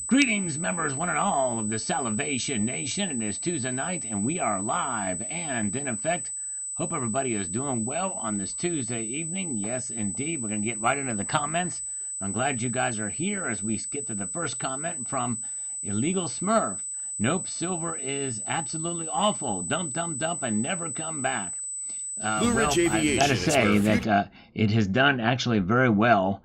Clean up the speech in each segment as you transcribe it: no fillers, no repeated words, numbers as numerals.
Greetings, members, one and all of the Salivation Nation. It is Tuesday night, and we are live and in effect. Hope everybody is doing well on this Tuesday evening. Yes, indeed. We're going to get right into the comments. I'm glad you guys are here as we get to the first comment from Illegal Smurf. Nope, silver is absolutely awful. Dump, dump, dump, and never come back. Blue Ridge Aviation I gotta say that it has done actually very well.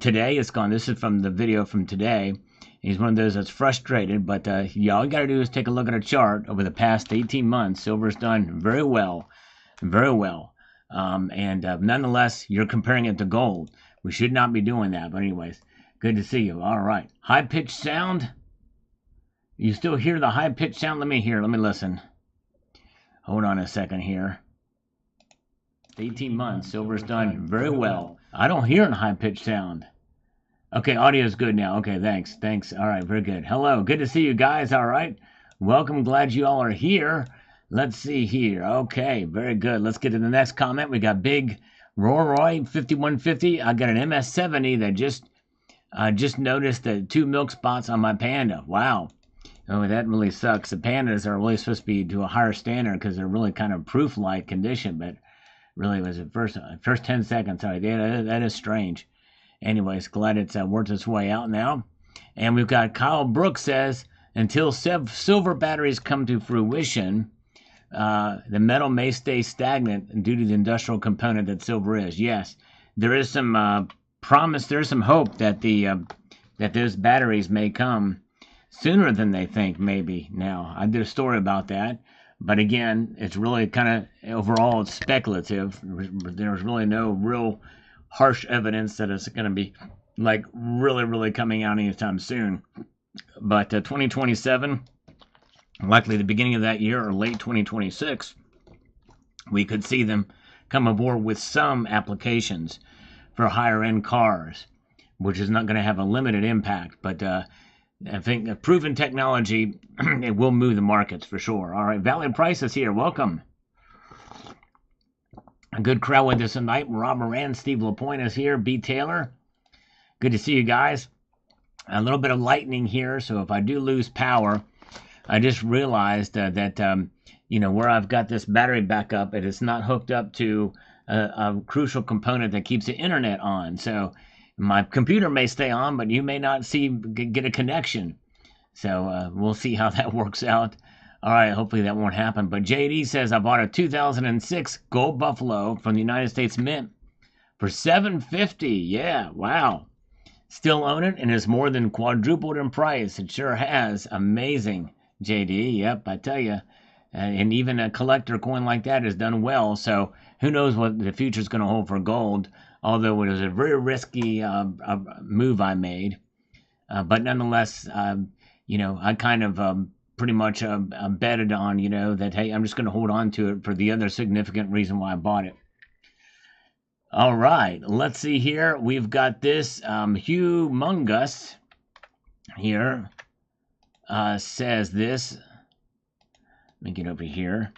Today it's gone. This is from the video from today. He's one of those that's frustrated, but yeah, all you gotta do is take a look at a chart over the past 18 months. Silver's done very well, very well. Nonetheless, you're comparing it to gold. We should not be doing that, but anyways, good to see you. All right, high-pitched sound. You still hear the high-pitched sound? Let me hear. Let me listen. Hold on a second here. 18 months. Silver's done very well. I don't hear a high-pitched sound. Okay, audio's good now. Okay, thanks. Thanks. All right, very good. Hello. Good to see you guys. All right. Welcome. Glad you all are here. Let's see here. Okay, very good. Let's get to the next comment. We got Big Roy 5150. I got an MS70 that just noticed the 2 milk spots on my Panda. Wow. Oh, that really sucks. The pandas are really supposed to be to a higher standard because they're really kind of proof-like condition, but really was the first 10 seconds. Sorry, that is strange. Anyways, glad it's worked its way out now. And we've got Kyle Brooks says, until silver batteries come to fruition, the metal may stay stagnant due to the industrial component that silver is. Yes, there is some promise, there's some hope that that those batteries may come sooner than they think, maybe. Now, I did a story about that, but again, it's really kind of, overall, it's speculative. There's really no real harsh evidence that it's going to be, like, really coming out anytime soon. But 2027, likely the beginning of that year or late 2026, we could see them come aboard with some applications for higher-end cars, which is not going to have a limited impact, but I think a proven technology, it will move the markets for sure. All right, Valley Price is here. Welcome. A good crowd with us tonight. Rob Moran, Steve LaPointe is here. B. Taylor. Good to see you guys. A little bit of lightning here, so if I do lose power, I just realized that, where I've got this battery backup, it is not hooked up to a crucial component that keeps the internet on. So my computer may stay on, but you may not get a connection. So we'll see how that works out. All right, hopefully that won't happen. But JD says, I bought a 2006 Gold Buffalo from the United States Mint for $750. Yeah, wow. Still own it, and it's more than quadrupled in price. It sure has. Amazing, JD. Yep, I tell you. And even a collector coin like that has done well. So who knows what the future's going to hold for gold. Although it was a very risky move I made. But nonetheless, I kind of pretty much betted on, that, hey, I'm just going to hold on to it for the other significant reason why I bought it. All right, let's see here. We've got this humongous here says this. Let me get over here.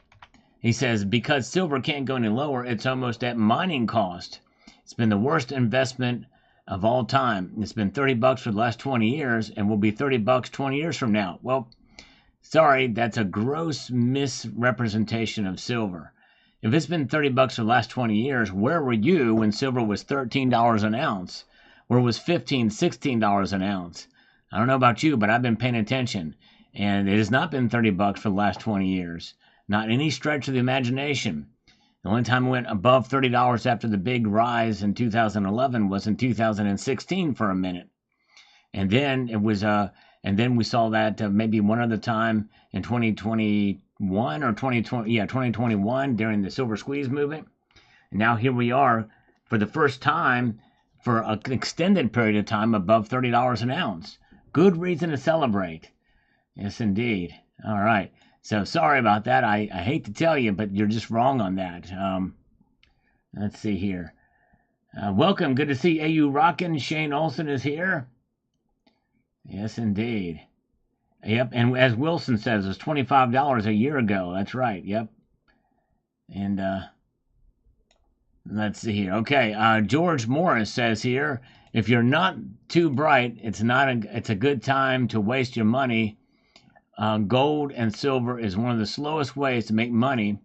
He says, because silver can't go any lower, it's almost at mining cost. It's been the worst investment of all time. It's been $30 for the last 20 years and will be $30 20 years from now. Well, sorry, that's a gross misrepresentation of silver. If it's been $30 for the last 20 years, where were you when silver was $13 an ounce? Where was $15, $16 an ounce? I don't know about you, but I've been paying attention. And it has not been $30 for the last 20 years. Not any stretch of the imagination. The only time it went above $30 after the big rise in 2011 was in 2016 for a minute. And then it was and then we saw that maybe one other time in 2021 or 2021 during the silver squeeze movement. And now here we are for the first time for an extended period of time above $30 an ounce. Good reason to celebrate. Yes, indeed. All right. So sorry about that. I hate to tell you, but you're just wrong on that. Let's see here. Welcome. Good to see AU Rockin'. Shane Olson is here. Yes, indeed. Yep. And as Wilson says, it was $25 a year ago. That's right. Yep. And Let's see here. Okay, George Morris says here, if you're not too bright, it's a good time to waste your money. Gold and silver is one of the slowest ways to make money.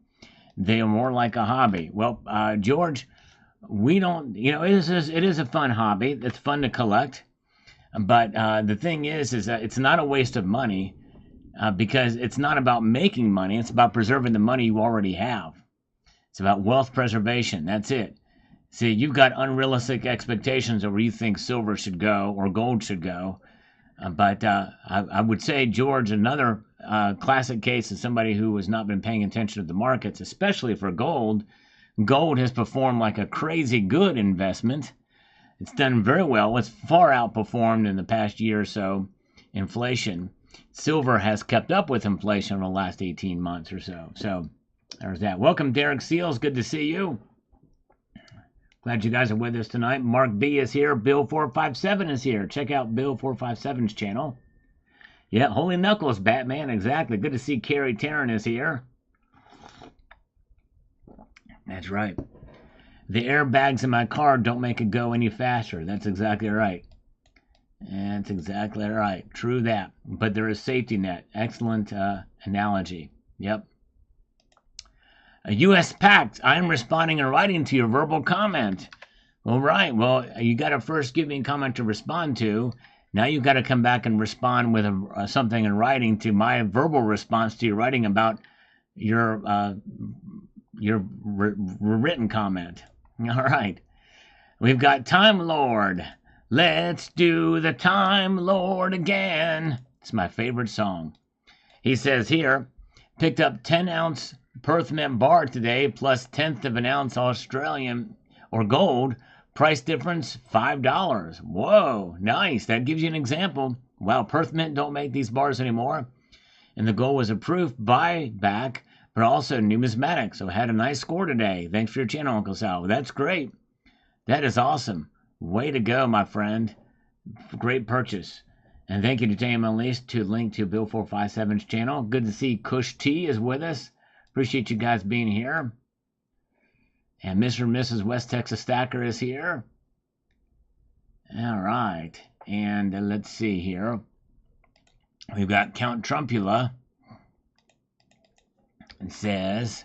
They are more like a hobby. Well, George, we don't, it is a fun hobby. It's fun to collect. But the thing is that it's not a waste of money because it's not about making money. It's about preserving the money you already have. It's about wealth preservation. That's it. See, you've got unrealistic expectations of where you think silver should go or gold should go. But I would say, George, another classic case of somebody who has not been paying attention to the markets, especially for gold. Gold has performed like a crazy good investment. It's done very well. It's far outperformed in the past year or so inflation. Silver has kept up with inflation in the last 18 months or so. So there's that. Welcome, Derek Seals. Good to see you. Glad you guys are with us tonight. Mark B is here. Bill457 is here. Check out Bill457's channel. Yeah, Holy Knuckles, Batman. Exactly. Good to see Carrie Tarrant is here. That's right. The airbags in my car don't make it go any faster. That's exactly right. That's exactly right. True that. But there is safety net. Excellent analogy. Yep. A U.S. Pact. I am responding in writing to your verbal comment. All right. Well, you got to first give me a comment to respond to. Now you've got to come back and respond with something in writing to my verbal response to your writing about your written comment. All right. We've got Time Lord. Let's do the Time Lord again. It's my favorite song. He says here, picked up 10-ounce Perth Mint bar today, plus 1/10 of an ounce Australian or gold. Price difference, $5. Whoa, nice. That gives you an example. Wow, Perth Mint don't make these bars anymore. And the gold was approved buyback, but also numismatic. So had a nice score today. Thanks for your channel, Uncle Sal. That's great. That is awesome. Way to go, my friend. Great purchase. And thank you to James Unleashed to link to Bill457's channel. Good to see Kush T is with us. Appreciate you guys being here. And Mr. and Mrs. West Texas Stacker is here. All right. And let's see here. We've got Count Trumpula. It says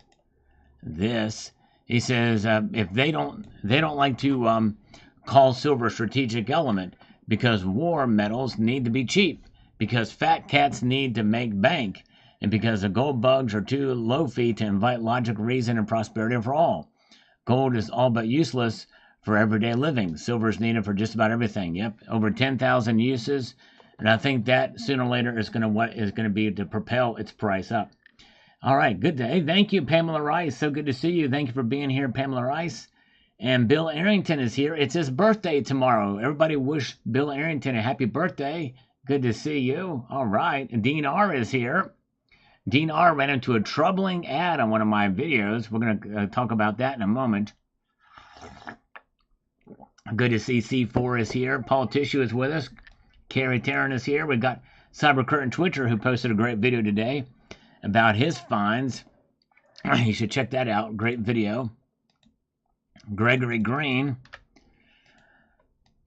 this. He says if they don't like to call silver a strategic element because war metals need to be cheap, because fat cats need to make bank, and because the gold bugs are too low fee to invite logic, reason, and prosperity for all. Gold is all but useless for everyday living. Silver is needed for just about everything. Yep, over 10,000 uses, and I think that sooner or later is going to be to propel its price up. All right, good day. Thank you, Pamela Rice. So good to see you. Thank you for being here, Pamela Rice. And Bill Arrington is here. It's his birthday tomorrow. Everybody wish Bill Arrington a happy birthday. Good to see you. All right. And Dean R is here. Dean R ran into a troubling ad on one of my videos. We're going to talk about that in a moment. Good to see C4 is here. Paul Tissue is with us. Carrie Tarrant is here. We've got Cyber Curtain Twitcher, who posted a great video today about his finds. You should check that out. Great video. Gregory Green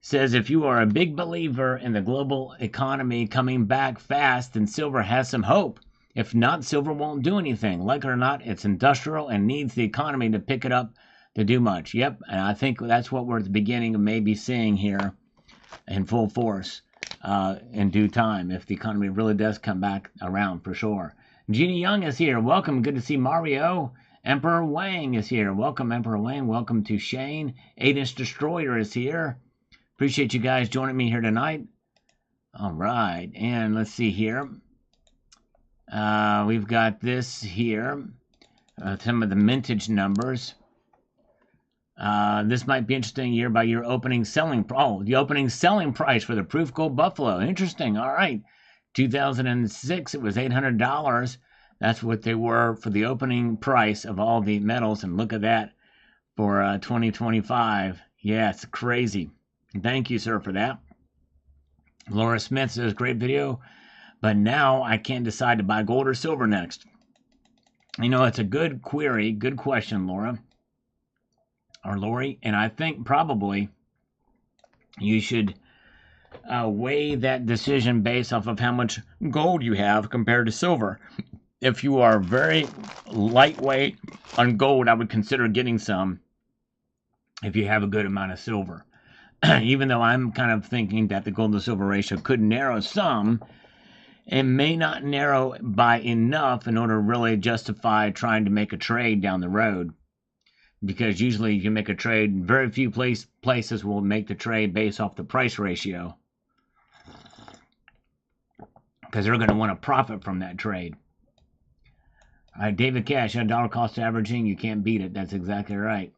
says, if you are a big believer in the global economy coming back fast, then silver has some hope. If not, silver won't do anything. Like it or not, it's industrial and needs the economy to pick it up to do much. Yep, and I think that's what we're at the beginning of maybe seeing here in full force in due time, if the economy really does come back around, for sure. Jeannie Young is here. Welcome. Good to see Mario. Emperor Wang is here. Welcome, Emperor Wang. Welcome to Shane. 8-inch Destroyer is here. Appreciate you guys joining me here tonight. All right. And let's see here. We've got this here. Some of the mintage numbers. This might be interesting year by year opening selling. The opening selling price for the Proof Gold Buffalo. Interesting. All right. 2006, it was $800. That's what they were for the opening price of all the metals. And look at that for 2025. Yeah, it's crazy. Thank you, sir, for that. Laura Smith says, great video. But now I can't decide to buy gold or silver next. You know, it's a good query. Good question, Laura. or Lori, and I think probably you should weigh that decision based off of how much gold you have compared to silver. If you are very lightweight on gold, I would consider getting some if you have a good amount of silver. Even though I'm kind of thinking that the gold to silver ratio could narrow some, it may not narrow by enough in order to really justify trying to make a trade down the road. Because usually you make a trade, very few places will make the trade based off the price ratio. Because they're going to want to profit from that trade. All right, David Cash, $1 cost averaging, you can't beat it. That's exactly right.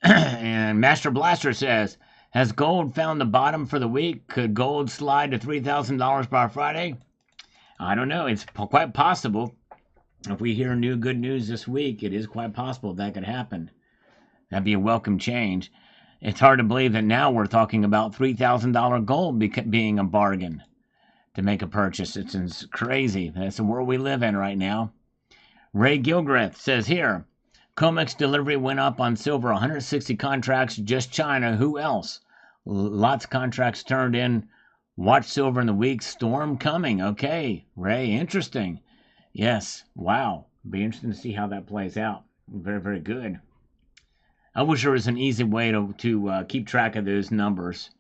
And Master Blaster says, has gold found the bottom for the week? Could gold slide to $3,000 by Friday? I don't know. It's quite possible. If we hear good news this week, it is quite possible that could happen. That'd be a welcome change. It's hard to believe that now we're talking about $3,000 gold being a bargain to make a purchase. It's crazy. That's the world we live in right now. Ray Gilgreth says here, COMEX delivery went up on silver, 160 contracts, just China. Who else? Lots of contracts turned in. Watch silver in the week. Storm coming. Okay, Ray, interesting. Yes, wow. Be interesting to see how that plays out. Very, very good. I wish there was an easy way to keep track of those numbers.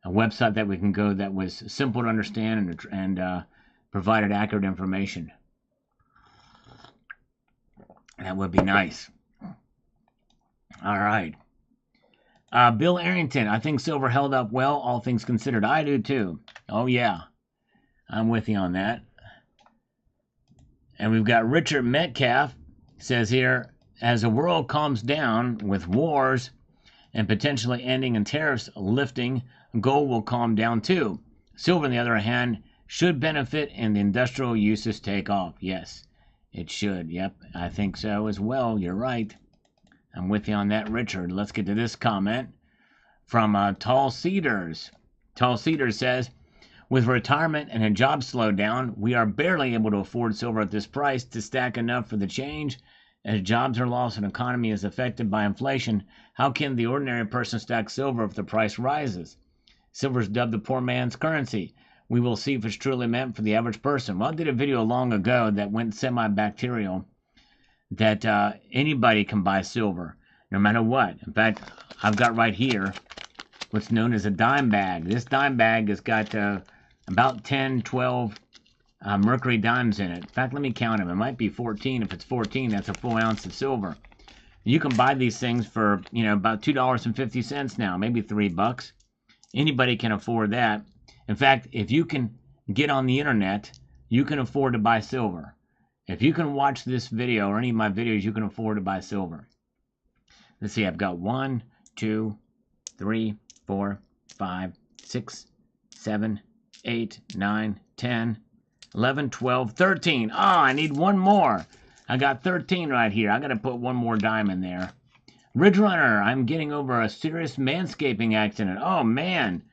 A website that we can go that was simple to understand and provided accurate information. That would be nice. All right. Bill Arrington, I think silver held up well, all things considered. I do too. Oh, yeah. I'm with you on that. And we've got Richard Metcalf, says here, as the world calms down with wars and potentially ending and tariffs lifting, gold will calm down too. Silver, on the other hand, should benefit and the industrial uses take off. Yes, it should. Yep, I think so as well. You're right. I'm with you on that, Richard. Let's get to this comment from Tall Cedars. Tall Cedars says, with retirement and a job slowdown, we are barely able to afford silver at this price to stack enough for the change. As jobs are lost and economy is affected by inflation, how can the ordinary person stack silver if the price rises? Silver is dubbed the poor man's currency. We will see if it's truly meant for the average person. Well, I did a video long ago that went semi-bacterial that anybody can buy silver, no matter what. In fact, I've got right here what's known as a dime bag. This dime bag has got about 10, 12 mercury dimes in it. In fact, let me count them. It might be 14. If it's 14, that's a full ounce of silver. You can buy these things for, about $2.50 now, maybe $3. Anybody can afford that. In fact, if you can get on the internet, you can afford to buy silver. If you can watch this video or any of my videos, you can afford to buy silver. Let's see, I've got 1, 2, 3, 4, 5, 6, 7, 8, 9, 10, 11, 12, 13. I need one more. I got 13 right here. I got to put one more dime in there. Ridge Runner, I'm getting over a serious manscaping accident. Oh, man.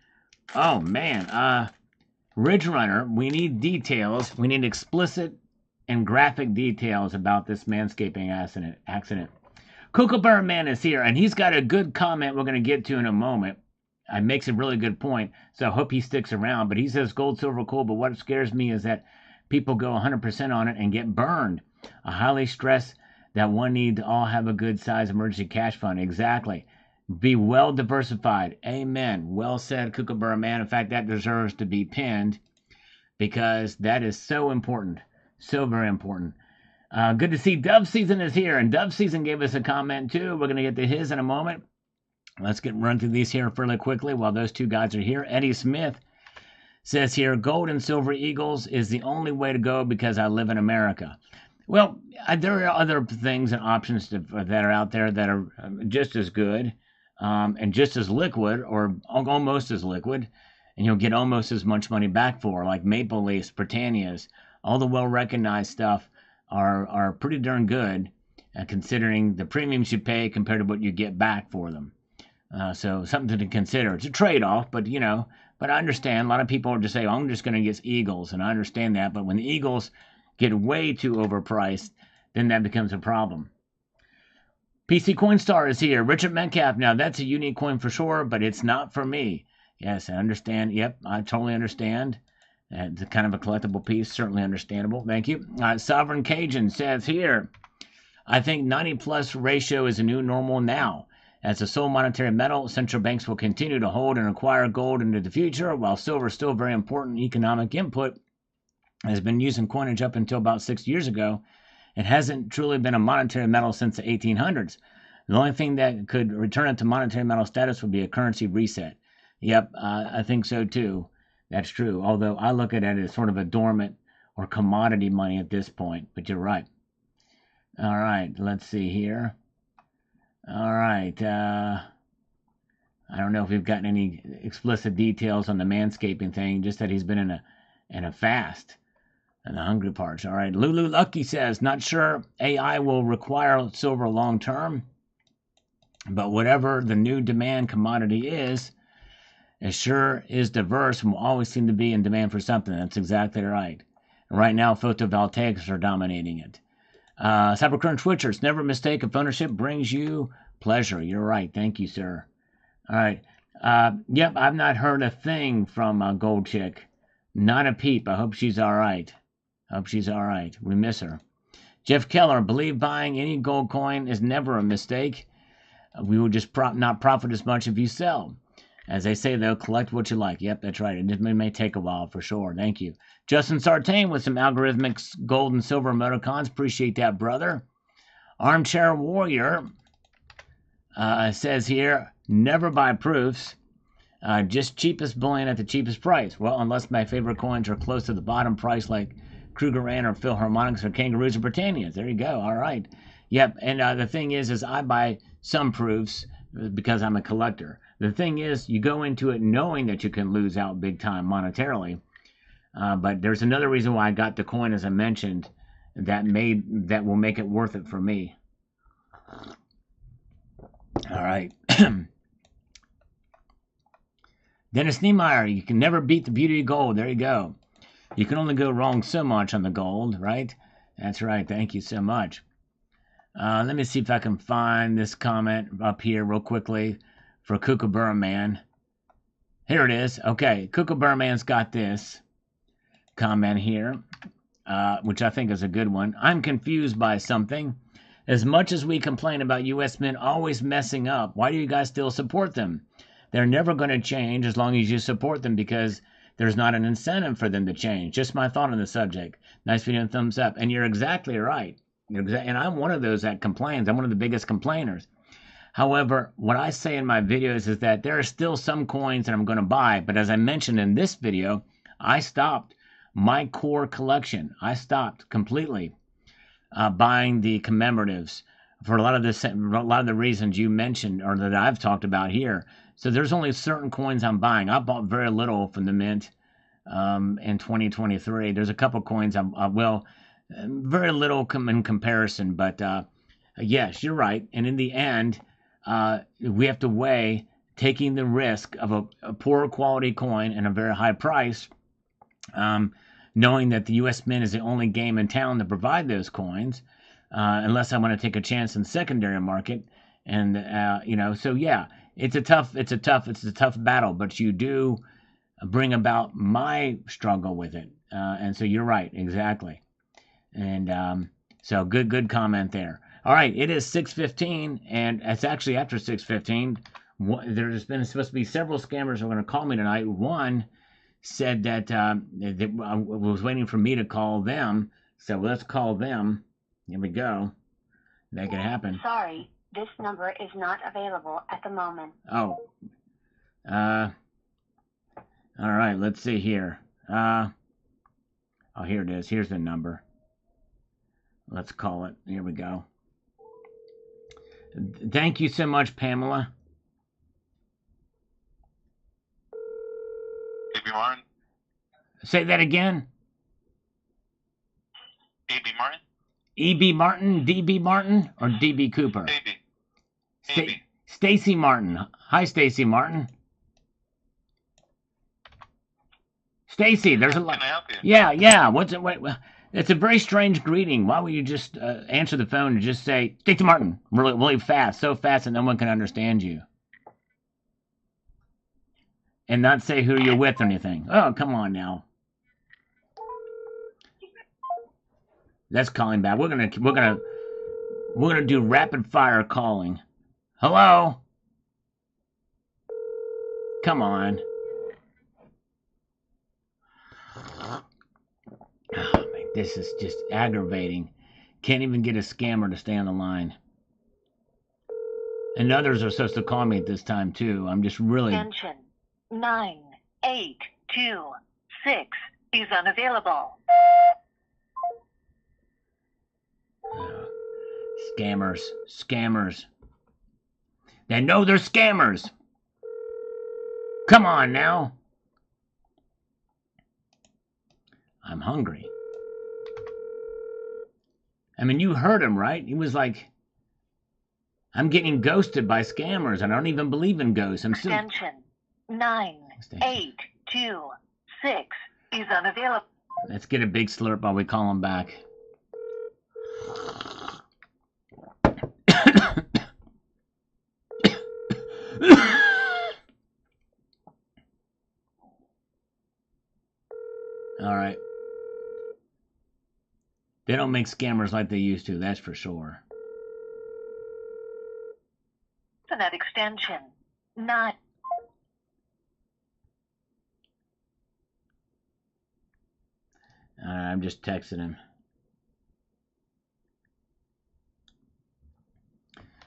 Ridge Runner, we need details. We need explicit and graphic details about this manscaping accident. Kookaburra Man is here, and he's got a good comment we're going to get to in a moment. It makes a really good point, so I hope he sticks around. But he says gold, silver, cool, but what scares me is that people go 100% on it and get burned. I highly stress that one need to all have a good size emergency cash fund. Exactly. Be well diversified. Amen. Well said, Kookaburra Man. In fact, that deserves to be pinned because that is so important. So very important. Good to see Dove Season is here, and Dove Season gave us a comment too. We're going to get to his in a moment. Let's run through these here fairly quickly while those two guys are here. Eddie Smith says here, gold and silver eagles is the only way to go because I live in America. Well, there are other things and options that are out there that are just as good and just as liquid or almost as liquid, and you'll get almost as much money back for, like Maple Leafs, Britannias. All the well-recognized stuff are pretty darn good considering the premiums you pay compared to what you get back for them. So something to consider. It's a trade-off, but but I understand. A lot of people are just saying, I'm just going to get Eagles, and I understand that. But when the Eagles get way too overpriced, then that becomes a problem. PC Coinstar is here. Richard Metcalf. Now, that's a unique coin for sure, but it's not for me. Yes, I understand. Yep, I totally understand. It's kind of a collectible piece. Certainly understandable. Thank you. Sovereign Cajun says here, I think 90+ ratio is a new normal now. As a sole monetary metal, central banks will continue to hold and acquire gold into the future, while silver is still a very important economic input. Has been used in coinage up until about 6 years ago. It hasn't truly been a monetary metal since the 1800s. The only thing that could return it to monetary metal status would be a currency reset. Yep, I think so too. That's true. Although I look at it as sort of a dormant or commodity money at this point. But you're right. All right, let's see here. All right. I don't know if we've gotten any explicit details on the manscaping thing, just that he's been in a fast. And the hungry parts. All right. Lulu Lucky says, not sure AI will require silver long term, but whatever the new demand commodity is, it sure is diverse and will always seem to be in demand for something. That's exactly right. And right now, photovoltaics are dominating it. Cybercurrent Twitchers, never mistake if ownership brings you pleasure. You're right. Thank you, sir. All right. Yep, I've not heard a thing from Gold Chick. Not a peep. I hope she's all right. Hope she's all right. We miss her. Jeff Keller, believe buying any gold coin is never a mistake. We will just not profit as much if you sell. As they say, though, collect what you like. Yep, that's right. It may take a while for sure. Thank you. Justin Sartain with some algorithmic gold and silver emoticons. Appreciate that, brother. Armchair Warrior says here, never buy proofs. Just cheapest bullion at the cheapest price. Well, unless my favorite coins are close to the bottom price, like Krugerrand or Philharmonics or Kangaroos or Britannias. There you go. All right. Yep. And the thing is I buy some proofs because I'm a collector. The thing is, you go into it knowing that you can lose out big time monetarily. But there's another reason why I got the coin, as I mentioned, that will make it worth it for me. All right. Dennis Niemeyer, you can never beat the beauty of gold. There you go. You can only go wrong so much on the gold, right? That's right. Thank you so much. Let me see if I can find this comment up here real quickly for Kookaburra Man. Here it is. Okay, Kookaburra Man's got this comment here, which I think is a good one. I'm confused by something. As much as we complain about U.S. Mint always messing up, why do you guys still support them? They're never going to change as long as you support them because there's not an incentive for them to change. Just my thought on the subject. Nice video and thumbs up. And you're exactly right. And I'm one of those that complains. I'm one of the biggest complainers. However, what I say in my videos is that there are still some coins that I'm going to buy. But as I mentioned in this video, I stopped my core collection. I stopped completely buying the commemoratives for a lot of the reasons you mentioned or that I've talked about here. So there's only certain coins I'm buying. I bought very little from the Mint in 2023. There's a couple coins very little in comparison. But yes, you're right. And in the end, we have to weigh taking the risk of a poor quality coin and a very high price, knowing that the U.S. Mint is the only game in town to provide those coins, unless I want to take a chance in the secondary market. And so yeah. It's a tough battle, but you do bring about my struggle with it. And so you're right, exactly. And so good comment there. All right, it is 6:15, and it's actually after 6:15. There's been supposed to be several scammers who are going to call me tonight. One said that they was waiting for me to call them. So let's call them. Here we go. Make it happen. Sorry. This number is not available at the moment. Oh. All right, let's see here. Oh, here it is. Here's the number. Let's call it. Here we go. Thank you so much, Pamela. A.B. Martin. Say that again. A.B. Martin. E.B. Martin, D.B. Martin, or D.B. Cooper? A.B. Stacy Martin. Hi, Stacy Martin. Stacy, there's a lot. Can I help you? Yeah. What's it? Wait, It's a very strange greeting. Why would you just answer the phone and just say, Dickie Martin, really, really fast, so fast that no one can understand you? And not say who you're with or anything. Oh, come on now. That's calling back. We're gonna do rapid fire calling. Hello? Come on. Oh, man, this is just aggravating. Can't even get a scammer to stay on the line. And others are supposed to call me at this time too. I'm just really. Extension 9826 is unavailable. Scammers. They know they're scammers. Come on now. I'm hungry. I mean, you heard him, right? He was like, I'm getting ghosted by scammers, and I don't even believe in ghosts. Extension 9826 is unavailable. Let's get a big slurp while we call him back. All right. They don't make scammers like they used to, that's for sure. For that extension, not. I'm just texting him.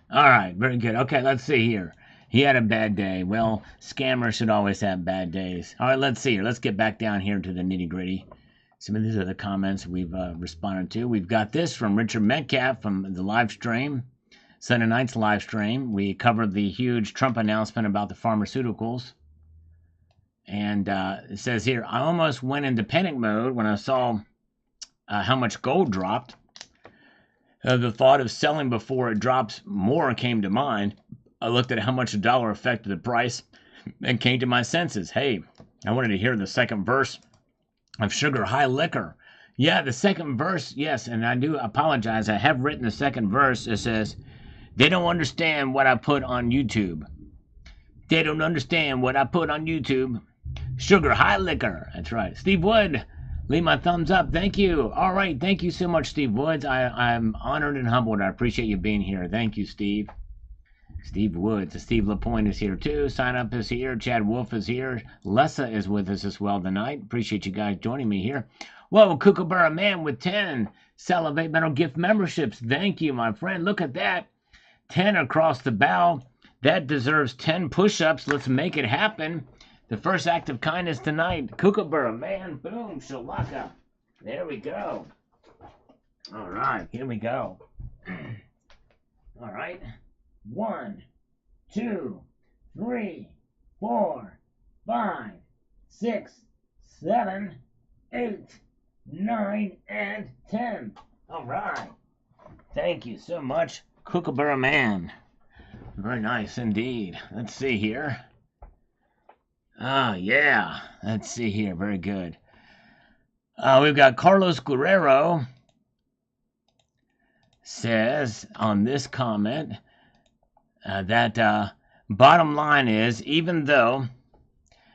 All right, very good. Okay, let's see here. He had a bad day. Well, scammers should always have bad days. All right, let's see here. Let's get back down here to the nitty-gritty. Some of these are the comments we've responded to. We've got this from Richard Metcalf from the live stream, Sunday night's live stream. We covered the huge Trump announcement about the pharmaceuticals. And it says here, I almost went into panic mode when I saw how much gold dropped. The thought of selling before it drops more came to mind. I looked at how much the dollar affected the price and came to my senses. Hey, I wanted to hear the second verse of Sugar High Liquor. Yeah, the second verse, yes, and I do apologize. I have written the second verse. It says, they don't understand what I put on YouTube. They don't understand what I put on YouTube. Sugar High Liquor. That's right. Steve Wood, leave my thumbs up. Thank you. All right. Thank you so much, Steve Woods. I'm honored and humbled. I appreciate you being here. Thank you, Steve. Steve Woods. Steve LaPointe is here too. Sign Up is here. Chad Wolf is here. Lessa is with us as well tonight. Appreciate you guys joining me here. Whoa, Kookaburra Man with 10 Salivate Metal gift memberships. Thank you, my friend. Look at that. 10 across the bow. That deserves 10 push-ups. Let's make it happen. The first act of kindness tonight. Kookaburra Man. Boom. Shalaka. There we go. All right. Here we go. All right. 1, 2, 3, 4, 5, 6, 7, 8, 9, and 10. All right. Thank you so much, Kookaburra Man. Very nice indeed. Let's see here. Yeah. Let's see here. Very good. We've got Carlos Guerrero says on this comment that bottom line is, even though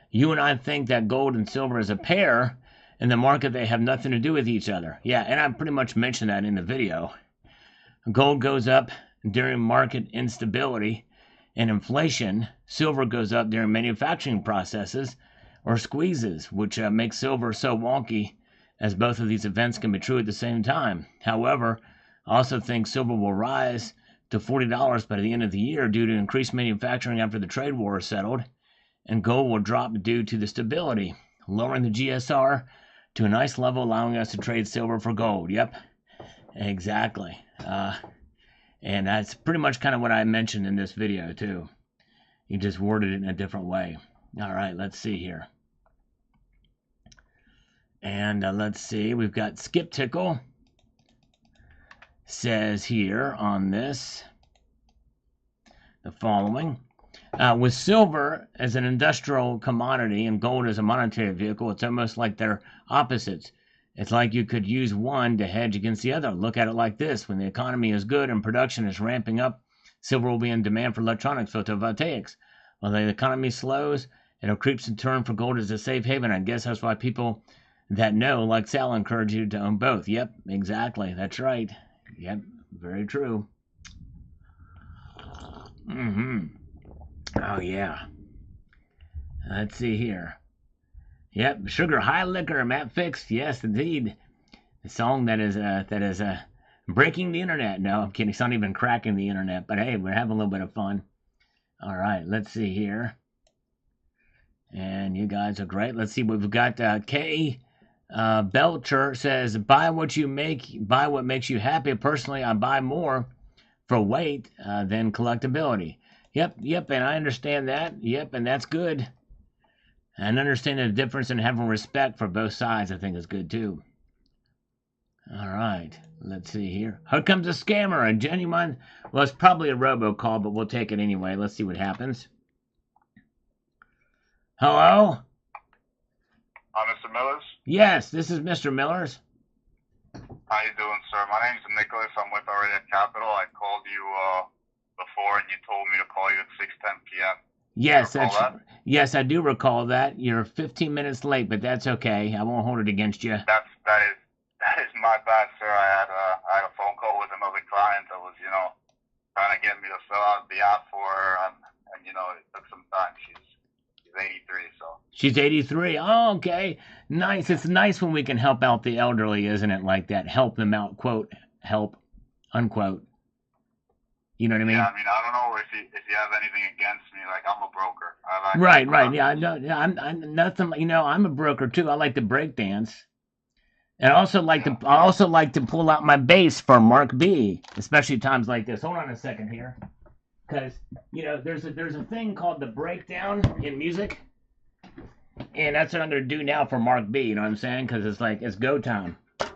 you and I think that gold and silver is a pair, in the market they have nothing to do with each other. Yeah, and I pretty much mentioned that in the video. Gold goes up during market instability and inflation. Silver goes up during manufacturing processes or squeezes, which makes silver so wonky, as both of these events can be true at the same time. However, I also think silver will rise to $40 by the end of the year due to increased manufacturing after the trade war is settled, and gold will drop due to the stability, lowering the GSR to a nice level, allowing us to trade silver for gold. Yep, exactly. And that's pretty much kind of what I mentioned in this video too. You just worded it in a different way. All right, let's see here. And let's see, we've got Skip Tickle says here on this the following. With silver as an industrial commodity and gold as a monetary vehicle, it's almost like they're opposites. It's like you could use one to hedge against the other. Look at it like this. When the economy is good and production is ramping up, silver will be in demand for electronics, photovoltaics. When the economy slows, it'll creeps in turn for gold as a safe haven. I guess that's why people that know, like Sal, encourage you to own both. Yep, exactly. That's right. Yep, very true. Oh, yeah. Let's see here. Yep, Sugar High Liquor, Matt Fix. Yes, indeed. The song that is breaking the internet. No, I'm kidding. It's not even cracking the internet. But hey, we're having a little bit of fun. All right, let's see here. And you guys are great. Let's see what we've got. K. Belcher says, buy what you make, buy what makes you happy. Personally, I buy more for weight than collectability. Yep, and I understand that. Yep, and that's good. And understanding the difference and having respect for both sides, I think, is good too. All right, let's see here. Here comes a scammer, a genuine. Well, it's probably a robocall, but we'll take it anyway. Let's see what happens. Hello? Mr. Millers? Yes, this is Mr. Millers. How you doing, sir? My name's Nicholas. I'm with Aurelia Capital. I called you before, and you told me to call you at 6:10 p.m. Yes, I do recall that. You're 15 minutes late, but that's okay. I won't hold it against you. That is my bad, sir. I had a phone call with another client that was, trying to get me to fill out the app for her, and it took some time. She's 83, so. She's 83. Oh, okay. Nice. It's nice when we can help out the elderly, isn't it? Like that. Help them out, quote, help, unquote. You know what I mean? Yeah, I don't know if you have anything against me. Like, I'm a broker. Right. Yeah, I'm nothing. I'm a broker too. I like to break dance. And I also like to pull out my bass for Mark B, especially times like this. Hold on a second here. Because, there's a thing called the breakdown in music. And that's what I'm going to do now for Mark B, you know what I'm saying? Because it's go time. All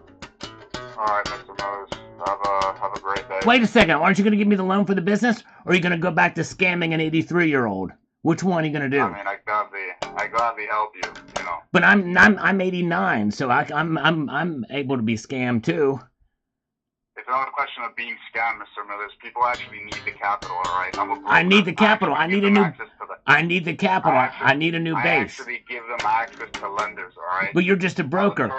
right, Mr. Millers. Have a great day. Wait a second. Aren't you going to give me the loan for the business? Or are you going to go back to scamming an 83-year-old? Which one are you going to do? I gladly help you, But I'm 89, so I'm able to be scammed too. It's not a question of being scammed, Mr. Millers. People actually need the capital, all right? I need the capital. I need the capital. I need a new base. I actually give them access to lenders, all right? But you're just a broker.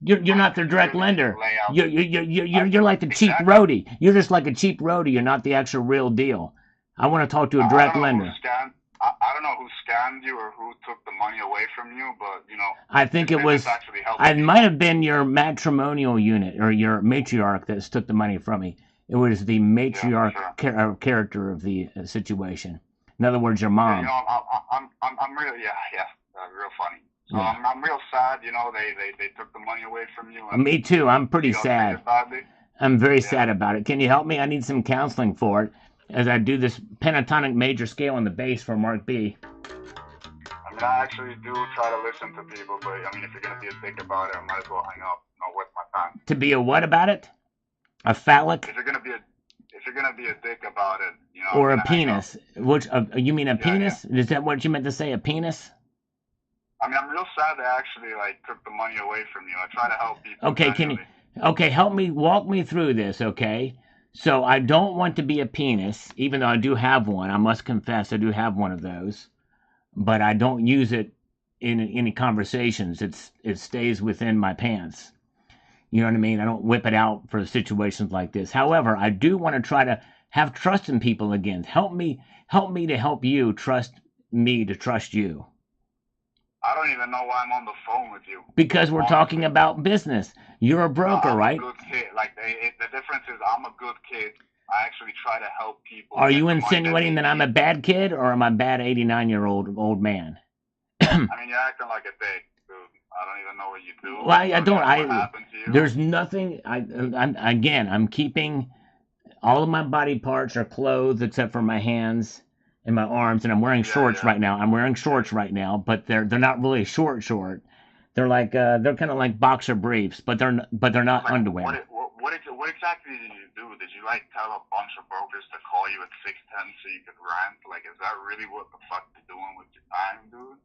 You're not the direct lender. You're like the cheap roadie. You're just like a cheap roadie. You're not the actual real deal. I want to talk to a direct lender. I don't know who scammed you or who took the money away from you, but I think it was. It might have been your matrimonial unit or your matriarch that took the money from me. It was the matriarch character of the situation. In other words, your mom. I'm real. Yeah, real funny. So yeah. I'm real sad. They took the money away from you. And, me too. I'm pretty sad. I'm very sad about it. Can you help me? I need some counseling for it. As I do this pentatonic major scale on the bass for Mark B. I actually do try to listen to people, but if you're gonna be a dick about it, I might as well hang up. Not waste my time. To be a what about it? A phallic? If you're gonna be a dick about it, Or a penis? Which you mean a penis? Yeah. Is that what you meant to say? A penis? I'm real sad they actually took the money away from you. I try to help people. Okay, help me, walk me through this, okay? So I don't want to be a penis, even though I do have one. I must confess I do have one of those. But I don't use it in any conversations. It stays within my pants. You know what I mean? I don't whip it out for situations like this. However, I do want to try to have trust in people again. Help me to help you trust me to trust you. I don't even know why I'm on the phone with you. Because we're talking about business. You're a broker, right? I'm a good kid. The difference is I'm a good kid. I actually try to help people. Are you insinuating that I'm a bad kid or am I a bad 89-year-old old man? You're acting like a dick, dude. I don't even know what you do. Well, I don't. There's nothing. I'm keeping all of my body parts are clothed except for my hands and my arms, and I'm wearing shorts right now. I'm wearing shorts right now, but they're not really short. They're like they're kind of like boxer briefs, but they're not underwear. What exactly did you do? Did you tell a bunch of brokers to call you at 6:10 so you could rant? Is that really what the fuck you're doing with your time, dude?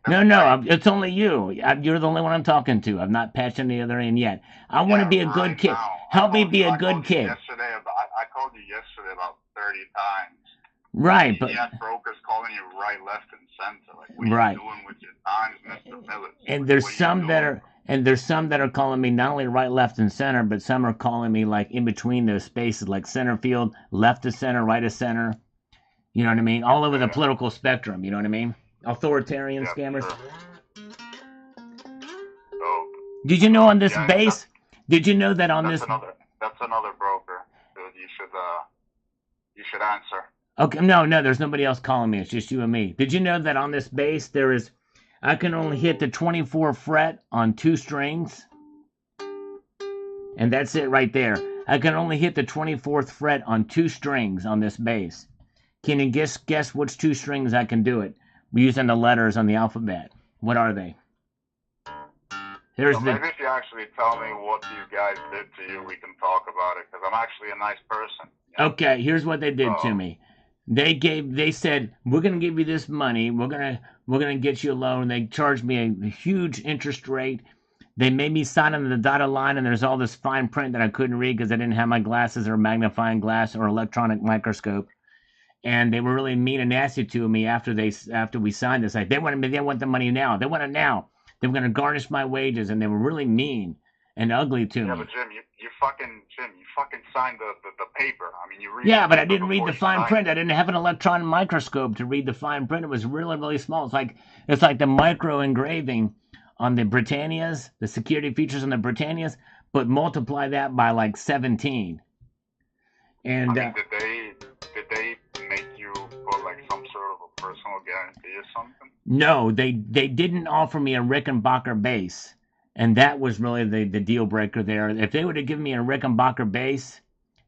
No, it's only you. You're the only one I'm talking to. I've not patched any other in yet. I want to be a good kid. Help me be a good kid. I called you yesterday about 30 times. Right, but you had brokers calling you right, left, and center. Like, what are you doing with your times, Mr. Millers? And there's some that are calling me not only right, left, and center, but some are calling me like in between those spaces, like center field, left of center, right of center. You know what I mean? All over the political spectrum. You know what I mean? Authoritarian scammers. Sure. Did you know on this base? Did you know that on this? That's another broker. Dude, you should answer. Okay, no, there's nobody else calling me. It's just you and me. Did you know that on this base I can only hit the 24th fret on 2 strings, and that's it right there. I can only hit the 24th fret on 2 strings on this base. Can you guess which 2 strings I can do it using the letters on the alphabet? What are they? Maybe if you actually tell me what you guys did to you, we can talk about it, because I'm actually a nice person. You know? Okay, here's what they did to me. They said, we're gonna give you this money, we're gonna get you a loan. They charged me a huge interest rate. They made me sign on the dotted line, and there's all this fine print that I couldn't read because I didn't have my glasses or magnifying glass or electronic microscope. And they were really mean and nasty to me after we signed this. Like, they want the money now. They want it now. They were going to garnish my wages, and they were really mean and ugly to me. Yeah, but Jim, you fucking signed the paper. I mean, you read. Yeah, but I didn't read the fine print. I didn't have an electron microscope to read the fine print. It was really, really small. It's like the micro engraving on the Britannias, the security features on the Britannias, but multiply that by like 17. And I mean, did they make you put like some sort of a personal guarantee or something? No, they didn't offer me a Rickenbacker base, and that was really the deal breaker there. If they would have given me a Rickenbacker base,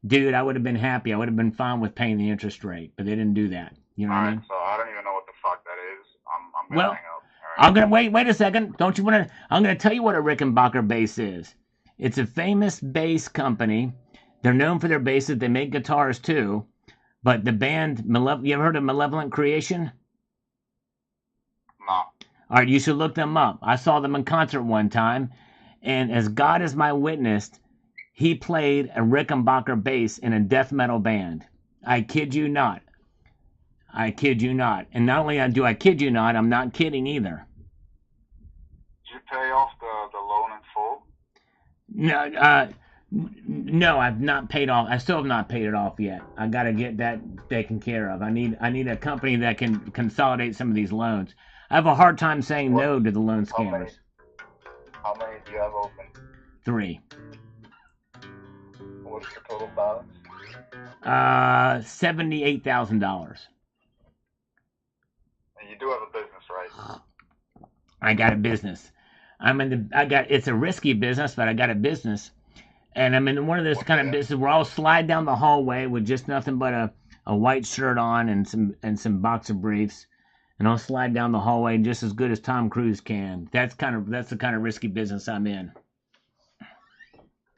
dude, I would have been happy. I would have been fine with paying the interest rate, but they didn't do that. You know what I mean? So I don't even know what the fuck that is. I'm gonna hang up. I'm gonna wait a second. Don't you want to? I'm gonna tell you what a Rickenbacker base is. It's a famous bass company. They're known for their basses. They make guitars too. But the band, you ever heard of Malevolent Creation? No. All right, you should look them up. I saw them in concert one time, and as God is my witness, he played a Rickenbacker bass in a death metal band. I kid you not. I kid you not. And not only do I kid you not, I'm not kidding either. Did you pay off the loan in full? No, I've not paid off. I still have not paid it off yet. I got to get that taken care of. I need a company that can consolidate some of these loans. I have a hard time saying no to the loan scammers. How many do you have open? 3. What's the total balance? $78,000. And you do have a business, right? I got a business. It's a risky business, but I got a business. And I'm in one of this kind of business where I'll slide down the hallway with just nothing but a white shirt on and some boxer briefs, and I'll slide down the hallway just as good as Tom Cruise can. That's the kind of risky business I'm in.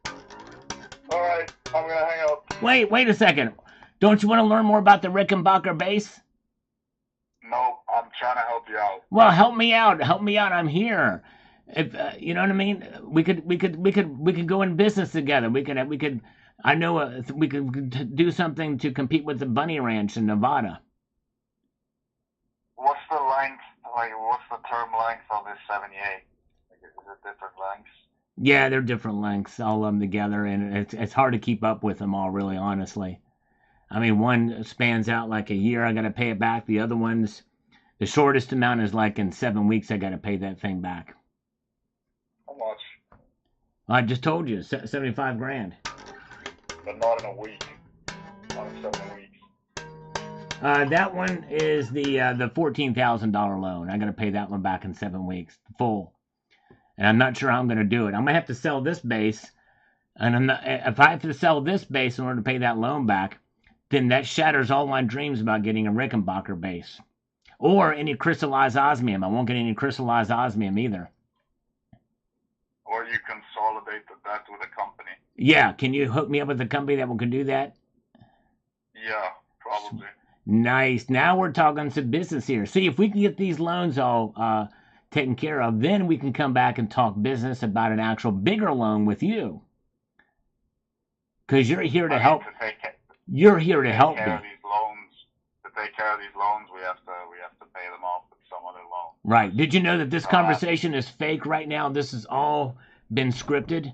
All right, I'm gonna hang up. Wait a second. Don't you want to learn more about the Rickenbacker bass? No, I'm trying to help you out. Well, help me out. I'm here. If you know what I mean, we could go in business together. We could. I know we could do something to compete with the Bunny Ranch in Nevada. What's the length? Like, what's the term length on this 78? Like, is it different lengths? Yeah, they're different lengths, all of them together, and it's hard to keep up with them all, really, honestly. I mean, one spans out like a year. I got to pay it back. The other ones, the shortest amount is like in 7 weeks. I got to pay that thing back. How much? I just told you, $75,000. But not in a week. Not in 7 weeks. That one is the $14,000 loan. I got to pay that one back in 7 weeks, full. And I'm not sure how I'm going to do it. I'm going to have to sell this base, and if I have to sell this base in order to pay that loan back, then that shatters all my dreams about getting a Rickenbacker base. Or any crystallized osmium. I won't get any crystallized osmium either. Or you consolidate the debt with a company. Yeah, can you hook me up with a company that can do that? Yeah, probably. Nice. Now we're talking some business here. See, if we can get these loans all taken care of, then we can come back and talk business about an actual bigger loan with you. Because you're here to help. You're here to help me. To take care of these loans, we have to pay them off with some other loan. Right. Did you know that this conversation is fake right now? This has all been scripted.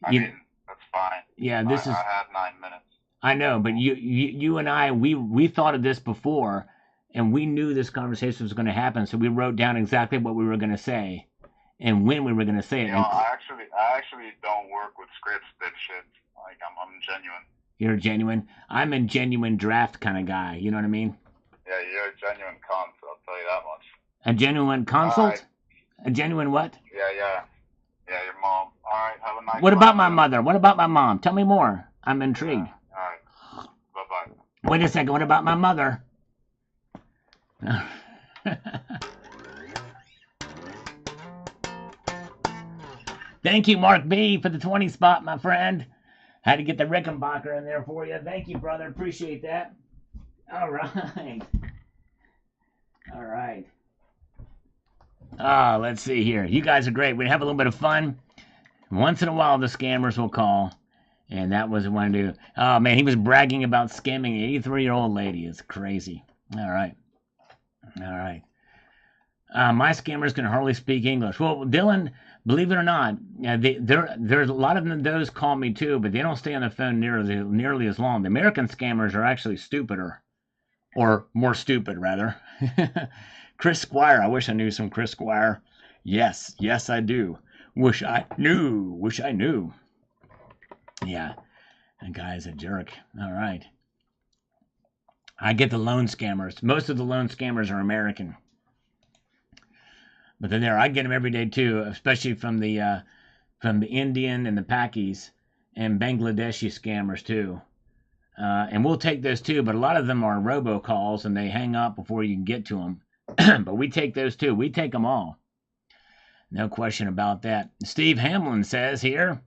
I mean, that's fine. Yeah, I had 9 minutes. I know, but you and I, we thought of this before, and we knew this conversation was going to happen, so we wrote down exactly what we were going to say and when we were going to say it. I actually don't work with scripts that shit. Like, I'm genuine. You're genuine. I'm a genuine draft kind of guy. You know what I mean? Yeah, you're a genuine cunt. I'll tell you that much. A genuine consult? A genuine what? Yeah, your mom. All right, have a nice. What about my mother? What about my mom? Tell me more. I'm intrigued. Yeah. All right. Bye-bye. Wait a second. What about my mother? Thank you, Mark B, for the 20 spot, my friend. Had to get the Rickenbacker in there for you. Thank you, brother. Appreciate that. All right. All right. Let's see here. You guys are great. We have a little bit of fun. Once in a while, the scammers will call. And that was one to do. Oh, man, he was bragging about scamming an 83-year-old lady. It's crazy. All right. My scammers can hardly speak English. Well, Dylan, believe it or not, there's a lot of them. Those call me too, but they don't stay on the phone nearly as long. The American scammers are actually stupider, or more stupid rather. Chris Squire. I wish I knew some Chris Squire. Yes, I do. Wish I knew. Yeah, that guy's a jerk. All right. I get the loan scammers. Most of the loan scammers are American. But then I get them every day too, especially from the Indian and the Pakis and Bangladeshi scammers too. And we'll take those too, but a lot of them are robocalls and they hang up before you can get to them. But we take those too. We take them all. No question about that. Steve Hamlin says here,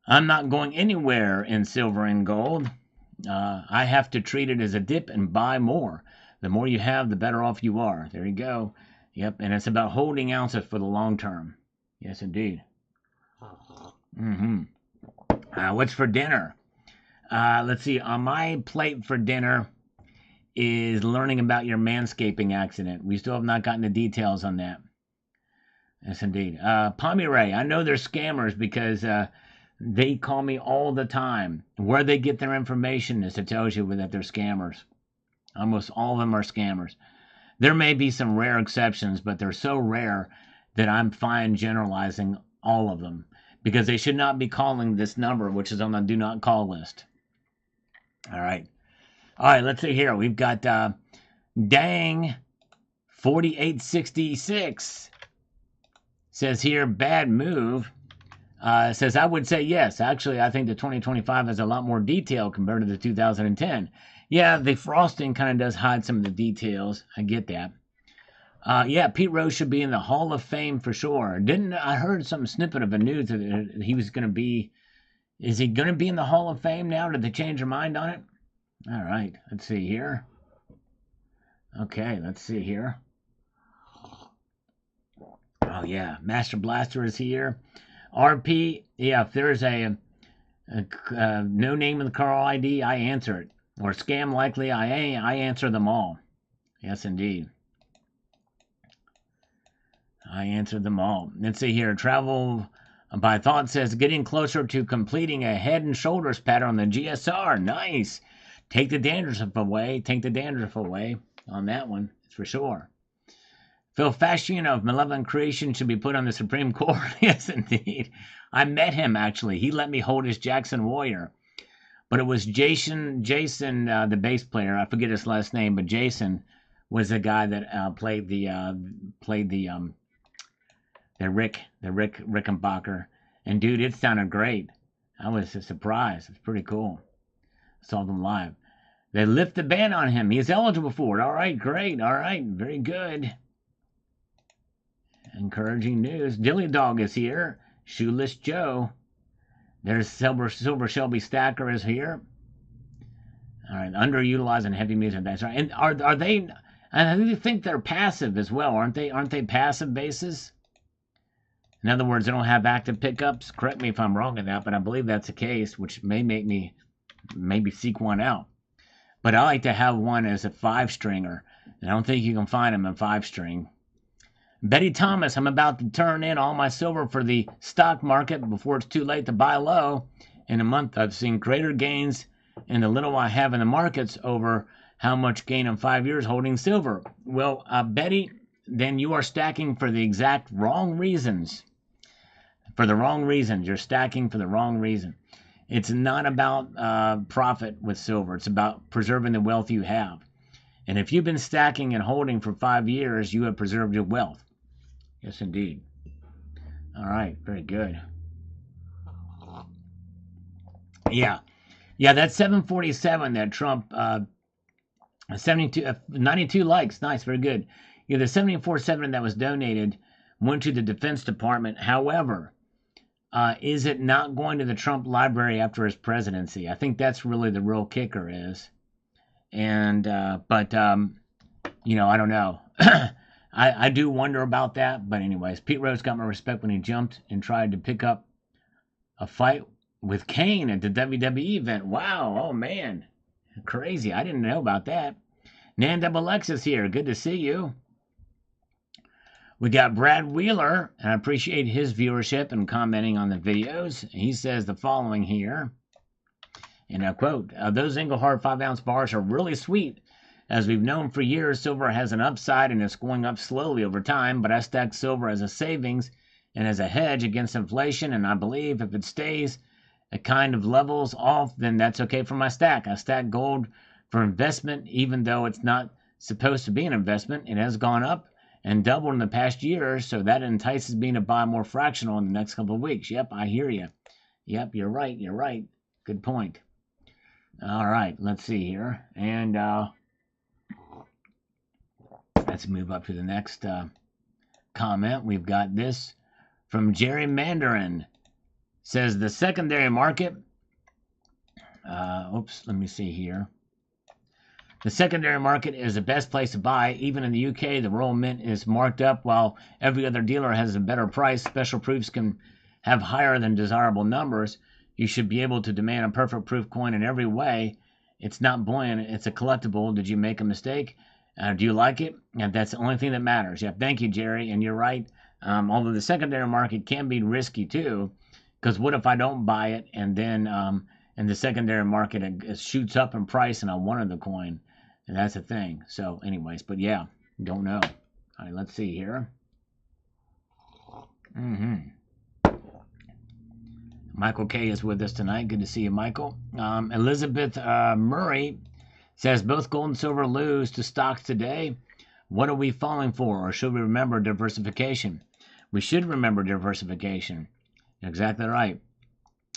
I'm not going anywhere in silver and gold. I have to treat it as a dip and buy more. The more you have, the better off you are. There you go. Yep, and it's about holding ounces for the long term. Yes, indeed. What's for dinner? Let's see. On my plate for dinner is learning about your manscaping accident. We still have not gotten the details on that. Yes, indeed. Pomeray, I know they're scammers because they call me all the time. Where they get their information is to tell you that they're scammers. Almost all of them are scammers. There may be some rare exceptions, but they're so rare that I'm fine generalizing all of them because they should not be calling this number, which is on the do not call list. All right, let's see here. We've got Dang 4866 says here, bad move. Says, I would say yes. Actually, I think the 2025 has a lot more detail compared to the 2010. Yeah, the frosting kind of does hide some of the details. I get that. Yeah, Pete Rose should be in the Hall of Fame for sure. I heard some snippet of the news that he was going to be. Is he going to be in the Hall of Fame now? Did they change their mind on it? All right, let's see here. Okay, let's see here. Oh, yeah, Master Blaster is here. RP, yeah, if there's a no name in the call ID, I answer it. Or scam likely, I answer them all. Yes, indeed. I answer them all. Let's see here. Travel by Thought says, getting closer to completing a head and shoulders pattern on the GSR. Nice. Take the dandruff away. On that one, for sure. Phil Fashion of Malevolent Creation should be put on the Supreme Court. Yes, indeed. I met him, actually. He let me hold his Jackson Warrior. But it was Jason, the bass player. I forget his last name, but Jason was the guy that played the Rickenbacker. And dude, it sounded great. I was surprised. It's pretty cool. Saw them live. They lift the ban on him. He's eligible for it. All right, great. All right, very good. Encouraging news. Dilly Dog is here. Shoeless Joe. There's Silver Shelby Stacker is here. All right, underutilized and heavy music. That's right. And are they? And I think they're passive as well, aren't they? Aren't they passive bases? In other words, they don't have active pickups. Correct me if I'm wrong in that, but I believe that's the case, which may make me maybe seek one out. But I like to have one as a 5-stringer. And I don't think you can find them in 5-string. Betty Thomas, I'm about to turn in all my silver for the stock market before it's too late to buy low. In a month, I've seen greater gains in the little I have in the markets over how much gain in 5 years holding silver. Well, Betty, then you are stacking for the exact wrong reasons. For the wrong reasons. You're stacking for the wrong reason. It's not about profit with silver. It's about preserving the wealth you have. And if you've been stacking and holding for 5 years, you have preserved your wealth. Yes, indeed. All right, very good. Yeah, that's 747 that Trump, 92 likes. Nice, very good. Yeah, the 747 that was donated went to the Defense Department. However, is it not going to the Trump library after his presidency? I think that's really the real kicker is. And, but I don't know. I do wonder about that. But anyways, Pete Rose got my respect when he jumped and tried to pick up a fight with Kane at the WWE event. Wow. Oh, man. Crazy. I didn't know about that. Nan Double X is here. Good to see you. We got Brad Wheeler, and I appreciate his viewership and commenting on the videos. He says the following here, and I quote, those Engelhard 5-ounce bars are really sweet. As we've known for years, silver has an upside and it's going up slowly over time, but I stack silver as a savings and as a hedge against inflation, and I believe if it stays at kind of levels off, then that's okay for my stack. I stack gold for investment, even though it's not supposed to be an investment. It has gone up and doubled in the past year, so that entices me to buy more fractional in the next couple of weeks. Yep, I hear you. Yep, you're right. Good point. All right, let's see here. And let's move up to the next comment. We've got this from Jerry Mandarin. Says the secondary market. Let me see here. The secondary market is the best place to buy. Even in the UK, the Royal Mint is marked up while every other dealer has a better price. Special proofs can have higher than desirable numbers. You should be able to demand a perfect proof coin in every way. It's not bullion, it's a collectible. Did you make a mistake? Do you like it? And that's the only thing that matters. Yeah, thank you, Jerry. And you're right. Although the secondary market can be risky too, because what if I don't buy it and then in the secondary market it shoots up in price and I wanted the coin? And that's the thing. So anyways, but yeah, don't know. All right, let's see here. Michael K is with us tonight. Good to see you, Michael. Elizabeth Murray says both gold and silver lose to stocks today. What are we falling for? Or should we remember diversification? We should remember diversification. Exactly right.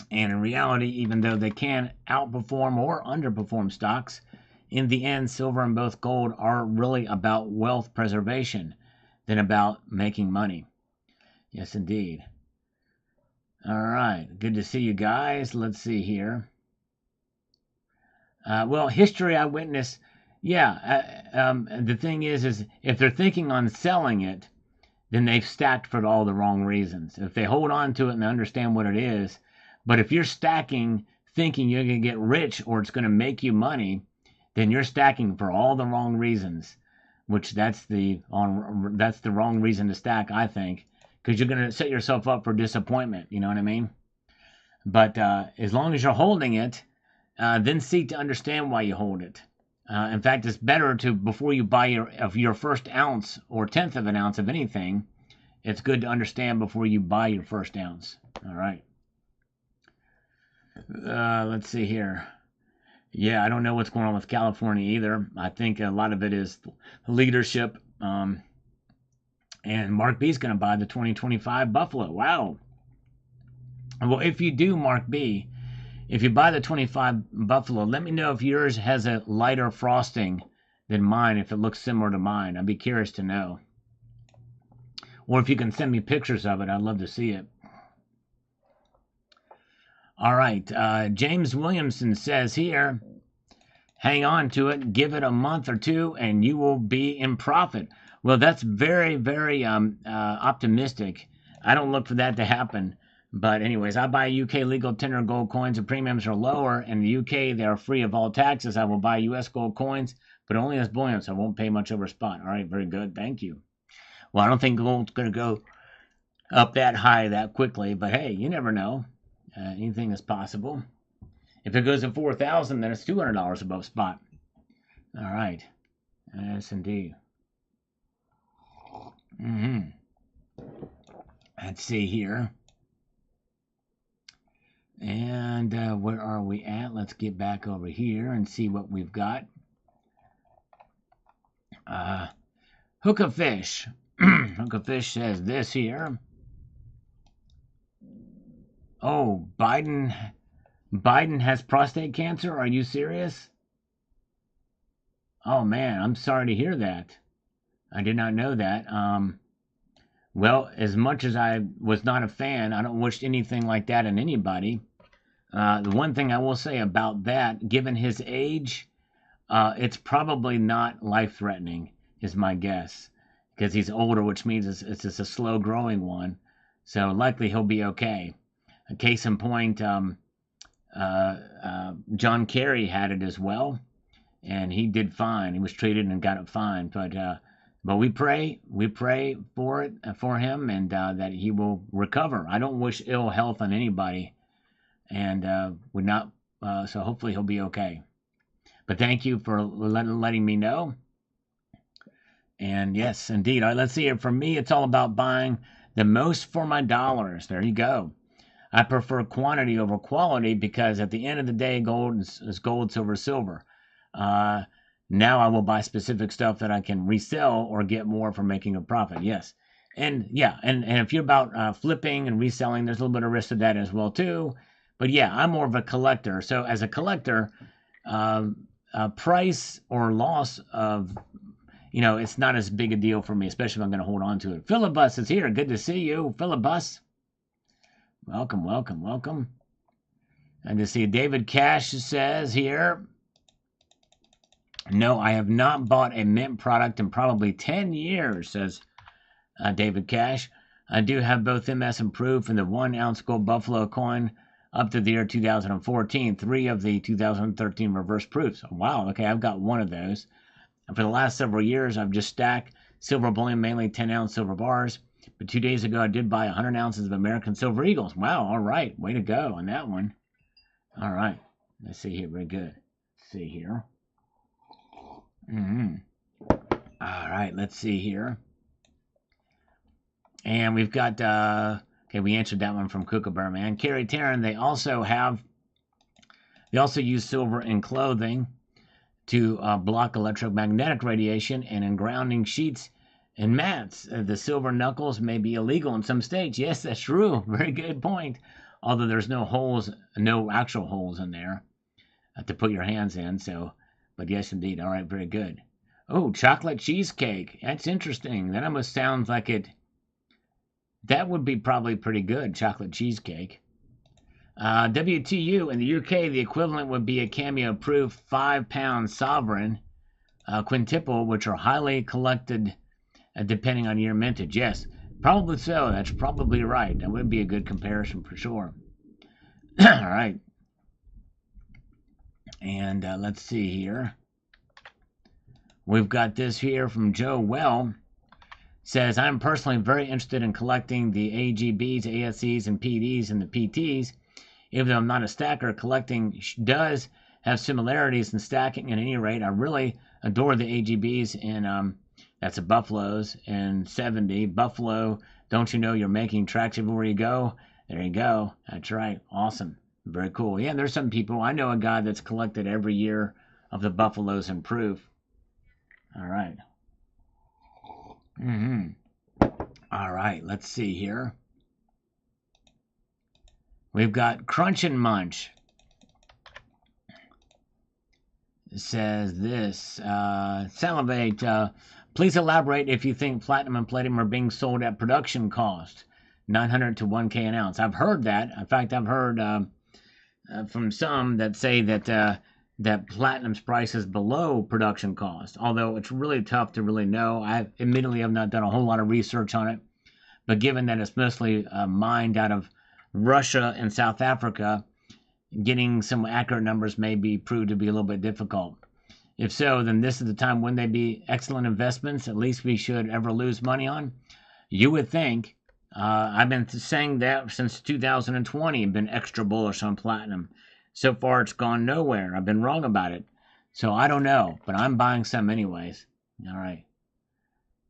And in reality, even though they can outperform or underperform stocks, in the end, silver and both gold are really about wealth preservation than about making money. Yes, indeed. All right. Good to see you guys. Let's see here. Well, history eyewitness. Yeah. The thing is if they're thinking on selling it, then they've stacked for all the wrong reasons. If they hold on to it and understand what it is, but if you're stacking thinking you're going to get rich or it's going to make you money, then you're stacking for all the wrong reasons, which that's the wrong reason to stack, I think, because you're going to set yourself up for disappointment. You know what I mean? But as long as you're holding it, then seek to understand why you hold it. In fact, it's better to, before you buy your first ounce or tenth of an ounce of anything, it's good to understand before you buy your first ounce. All right. Let's see here. Yeah, I don't know what's going on with California either. I think a lot of it is leadership. And Mark B is going to buy the 2025 Buffalo. Wow. Well, if you do, Mark B, if you buy the 25 Buffalo, let me know if yours has a lighter frosting than mine, if it looks similar to mine. I'd be curious to know. Or if you can send me pictures of it, I'd love to see it. All right. James Williamson says here, hang on to it, give it a month or two, and you will be in profit. Well, that's very, very optimistic. I don't look for that to happen. But anyways, I buy UK legal tender gold coins. The premiums are lower. In the UK, they are free of all taxes. I will buy US gold coins, but only as bullion, so I won't pay much over spot. All right, very good. Thank you. Well, I don't think gold's going to go up that high that quickly, but hey, you never know. Anything is possible. If it goes to 4,000, then it's $200 above spot. All right. Yes, indeed. Let's see here. And where are we at? Let's get back over here and see what we've got. Hook a Fish. Hook a Fish says this here. Oh, Biden has prostate cancer? Are you serious? Oh, man, I'm sorry to hear that. I did not know that. Well, as much as I was not a fan, I don't wish anything like that on anybody. The one thing I will say about that, given his age, it's probably not life-threatening, is my guess. Because he's older, which means it's just a slow-growing one. So likely he'll be okay. A case in point, John Kerry had it as well, and he did fine. He was treated and got it fine. But we pray for it, for him, and that he will recover. I don't wish ill health on anybody, and would not. So hopefully he'll be okay. But thank you for letting me know. And yes, indeed. All right, let's see here. For me, it's all about buying the most for my dollars. There you go. I prefer quantity over quality because at the end of the day, gold is gold, silver. Now I will buy specific stuff that I can resell or get more for making a profit. Yes. And yeah, and if you're about flipping and reselling, there's a little bit of risk to that as well too. But yeah, I'm more of a collector. So as a collector, price or loss of, it's not as big a deal for me, especially if I'm going to hold on to it. Philibus is here. Good to see you, Philibus. Welcome. And to see David Cash says here, no, I have not bought a mint product in probably 10 years, says David Cash. I do have both MS and Proof and the 1 ounce gold buffalo coin up to the year 2014, 3 of the 2013 reverse proofs. Wow, okay, I've got one of those. And for the last several years, I've just stacked silver bullion, mainly 10 ounce silver bars. But 2 days ago, I did buy 100 ounces of American Silver Eagles. Wow, all right. Way to go on that one. All right. Let's see here. Very good. Let's see here. All right. Let's see here. And we've got, okay, we answered that one from Kookaburra Man. Carrie Taryn, they also use silver in clothing to block electromagnetic radiation and in grounding sheets and mats. The silver knuckles may be illegal in some states. Yes, that's true. Very good point. Although there's no actual holes in there to put your hands in. So, but yes, indeed. All right, very good. Oh, chocolate cheesecake. That's interesting. That almost sounds like it. That would be probably pretty good, chocolate cheesecake. WTU, in the UK, the equivalent would be a cameo-proof 5-pound sovereign quintuple, which are highly collected depending on year mintage. Yes, probably so. That's probably right. That would be a good comparison for sure. All right. And let's see here. We've got this here from Joe Well. Says, I'm personally very interested in collecting the AGBs, ASCs, and PDs and the PTs. Even though I'm not a stacker, collecting does have similarities in stacking. At any rate, I really adore the AGBs, and that's the Buffaloes and 70. Buffalo, don't you know you're making tracks everywhere you go? There you go. That's right. Awesome. Very cool. Yeah, there's some people. I know a guy that's collected every year of the Buffaloes and Proof. All right. All right, let's see here. We've got Crunch and Munch. It says this, Salivate, please elaborate if you think platinum and palladium are being sold at production cost, 900 to 1K an ounce. I've heard that. In fact, I've heard from some that say that that platinum's price is below production cost, although it's really tough to really know. I admittedly have not done a whole lot of research on it, but given that it's mostly mined out of Russia and South Africa, getting some accurate numbers may be proved to be a little bit difficult. If so, then this is the time when they be excellent investments, at least we should ever lose money on. You would think. I've been saying that since 2020. I've been extra bullish on platinum. So far, it's gone nowhere. I've been wrong about it. So I don't know, but I'm buying some anyways. All right.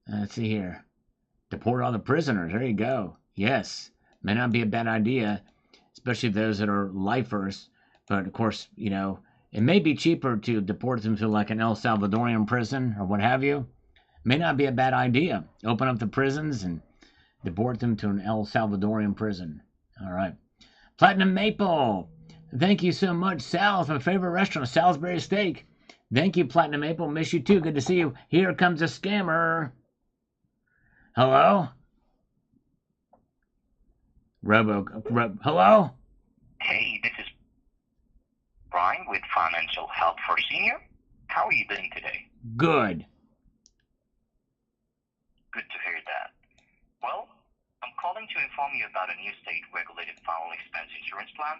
Let's see here. Deport all the prisoners. There you go. Yes. May not be a bad idea, especially those that are lifers. But of course, you know, it may be cheaper to deport them to like an El Salvadorian prison or what have you. May not be a bad idea. Open up the prisons and deport them to an El Salvadorian prison. All right. Platinum Maple. Thank you so much, Sal's my favorite restaurant, Salisbury Steak. Thank you, Platinum Maple. Miss you too. Good to see you. Here comes a scammer. Hello? Hello? Hey, this is Brian with Financial Help for Senior. How are you doing today? Good. Good to hear that. Well, I'm calling to inform you about a new state-regulated final expense insurance plan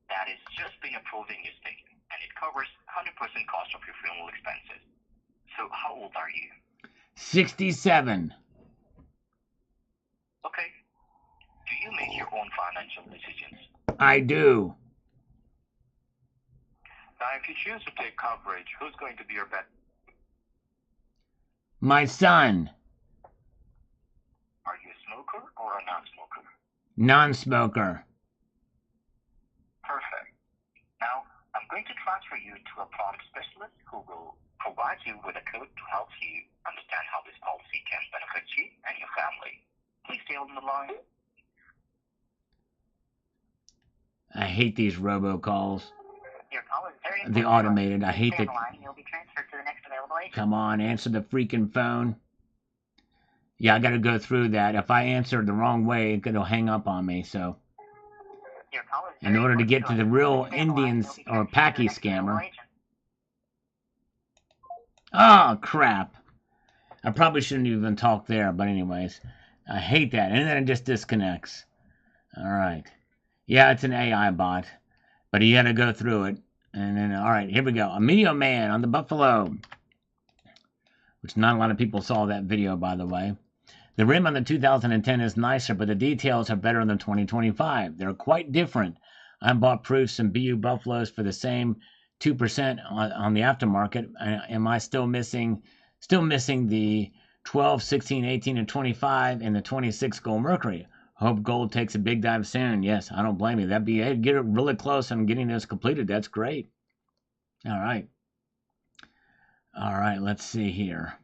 that is just being approved in your state, and it covers 100% cost of your funeral expenses. So how old are you? 67. Okay. Do you make your own financial decisions? I do. Now, if you choose to take coverage, who's going to be your bet? My son. Are you a smoker or a non-smoker? Non-smoker. Perfect. Now, I'm going to transfer you to a product specialist who will provide you with a code to help you understand how this policy can benefit you and your family. Please stay on the line. I hate these robocalls. Your call is very The automated. I hate Stay the... on the line. You'll be transferred to the next available agent. Come on, answer the freaking phone. Yeah, I got to go through that. If I answer the wrong way, it'll hang up on me, so... Your call is In order to get to the real Stay on the line. Indians You'll be or transferred to the Paki next available scammer. agent. Oh, crap. I probably shouldn't even talk there, but anyways. I hate that. And then it just disconnects. All right. Yeah, it's an AI bot. But you got to go through it. And then, all right, here we go. A Medio Man on the Buffalo. Which not a lot of people saw that video, by the way. The rim on the 2010 is nicer, but the details are better than 2025. They're quite different. I bought Proofs and BU Buffaloes for the same 2% on the aftermarket. Am I still missing the 12, 16, 18, and 25 and the 26 Gold Mercury? Hope gold takes a big dive soon. Yes, I don't blame you. That'd be it. Get it really close on getting those completed. That's great. All right. All right, let's see here.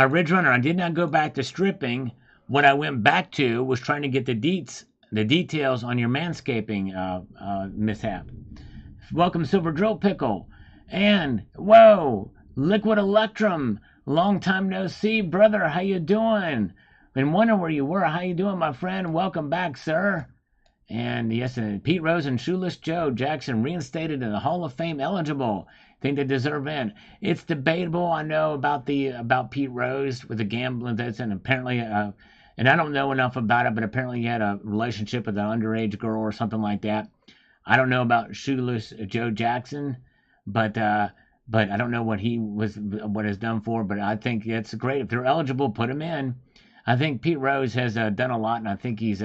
Ridge Runner, I did not go back to stripping. What I went back to was trying to get the details on your manscaping mishap. Welcome, Silver Drill Pickle. And, whoa, Liquid Electrum. Long time no see, brother. How you doing? Been wondering where you were. How you doing, my friend? Welcome back, sir. And yes, Pete Rose and Shoeless Joe Jackson reinstated in the Hall of Fame eligible. Think they deserve in. It's debatable. I know about Pete Rose with the gambling that's, and apparently and I don't know enough about it, but apparently he had a relationship with an underage girl or something like that. I don't know about Shoeless Joe Jackson, but I don't know what is done for. But I think it's great if they're eligible, put him in. I think Pete Rose has done a lot, and I think he's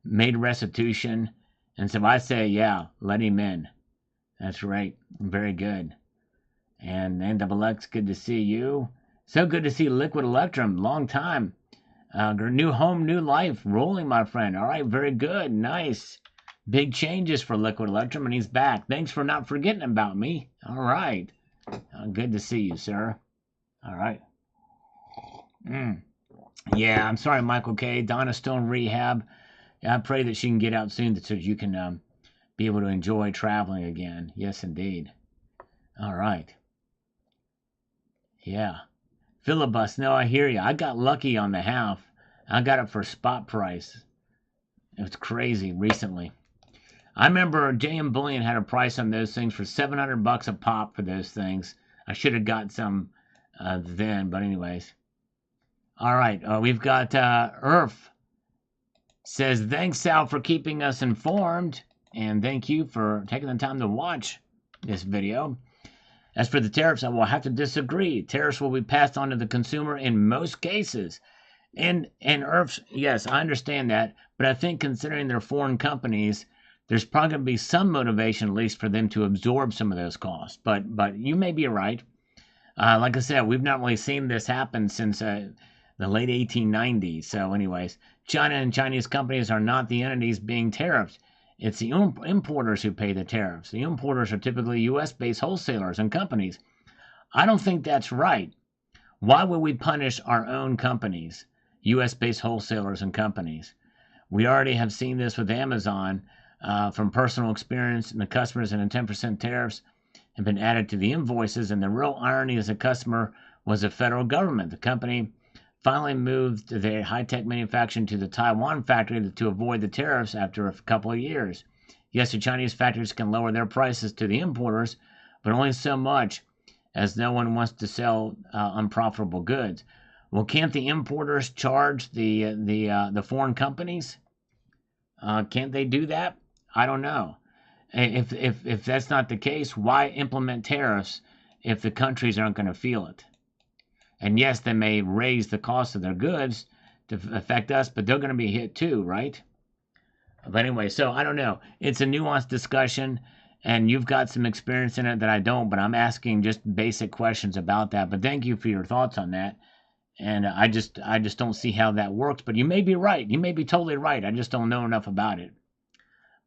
made restitution. And so I say, yeah, let him in. That's right. Very good. And NXX, good to see you. So good to see Liquid Electrum. Long time. New home, new life. Rolling, my friend. All right, very good. Nice. Big changes for Liquid Electrum, and he's back. Thanks for not forgetting about me. All right. Good to see you, sir. All right. Yeah, I'm sorry, Michael K. Donna's still in rehab. I pray that she can get out soon so you can be able to enjoy traveling again. Yes, indeed. All right. Yeah. Filibust. No, I hear you. I got lucky on the half. I got it for spot price. It was crazy recently. I remember JM Bullion had a price on those things for $700 a pop for those things. I should have got some then, but anyways. All right, we've got Earth says, thanks, Sal, for keeping us informed, and thank you for taking the time to watch this video. As for the tariffs, I will have to disagree. Tariffs will be passed on to the consumer in most cases. And Earth, yes, I understand that, but I think considering they're foreign companies, there's probably going to be some motivation, at least, for them to absorb some of those costs. But you may be right. Like I said, we've not really seen this happen since the late 1890s. So anyways, China and Chinese companies are not the entities being tariffed. It's the importers who pay the tariffs. The importers are typically U.S.-based wholesalers and companies. I don't think that's right. Why would we punish our own companies, U.S.-based wholesalers and companies? We already have seen this with Amazon from personal experience, and the customers and the 10% tariffs have been added to the invoices, and the real irony is the customer was the federal government. The company finally moved their high-tech manufacturing to the Taiwan factory to avoid the tariffs after a couple of years. Yes, the Chinese factories can lower their prices to the importers, but only so much, as no one wants to sell unprofitable goods. Well, can't the importers charge the foreign companies? Can't they do that? I don't know. If that's not the case, why implement tariffs if the countries aren't going to feel it? And yes, they may raise the cost of their goods to affect us, but they're going to be hit too, right? But anyway, so I don't know. It's a nuanced discussion, and you've got some experience in it that I don't, but I'm asking just basic questions about that. But thank you for your thoughts on that. And I just don't see how that works. But you may be right. You may be totally right. I just don't know enough about it.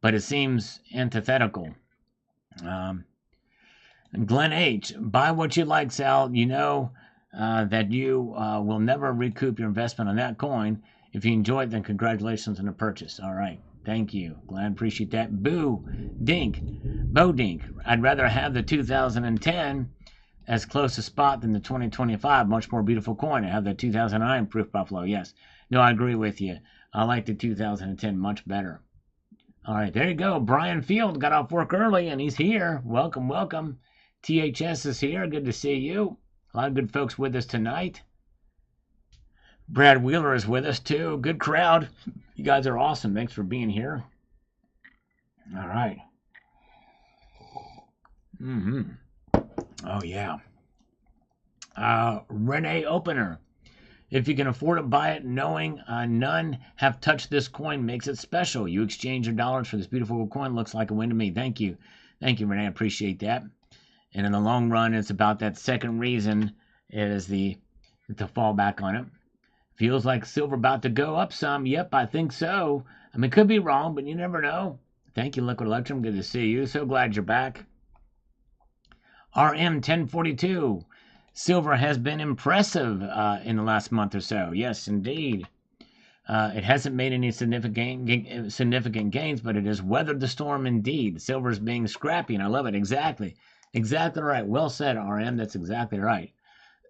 But it seems antithetical. Glenn H., buy what you like, Sal. You know that you will never recoup your investment on that coin. If you enjoy it, then congratulations on the purchase. All right. Thank you. Glad, appreciate that. Bo Dink. I'd rather have the 2010 as close a spot than the 2025. Much more beautiful coin. I have the 2009 Proof Buffalo. Yes. No, I agree with you. I like the 2010 much better. All right. There you go. Brian Field got off work early, and he's here. Welcome, welcome. THS is here. Good to see you. A lot of good folks with us tonight. Brad Wheeler is with us too. Good crowd. You guys are awesome. Thanks for being here. All right. Oh, yeah. Renee Opener. If you can afford to buy it, knowing none have touched this coin makes it special. You exchange your dollars for this beautiful coin. Looks like a win to me. Thank you. Thank you, Renee. I appreciate that. And in the long run, it's about that second reason is to fall back on it. Feels like silver about to go up some. Yep, I think so. I mean, could be wrong, but you never know. Thank you, Liquid Electrum. Good to see you. So glad you're back. RM 1042. Silver has been impressive in the last month or so. Yes, indeed. It hasn't made any significant gains, but it has weathered the storm indeed. Silver is being scrappy, and I love it. Exactly. Exactly right. Well said, RM. That's exactly right.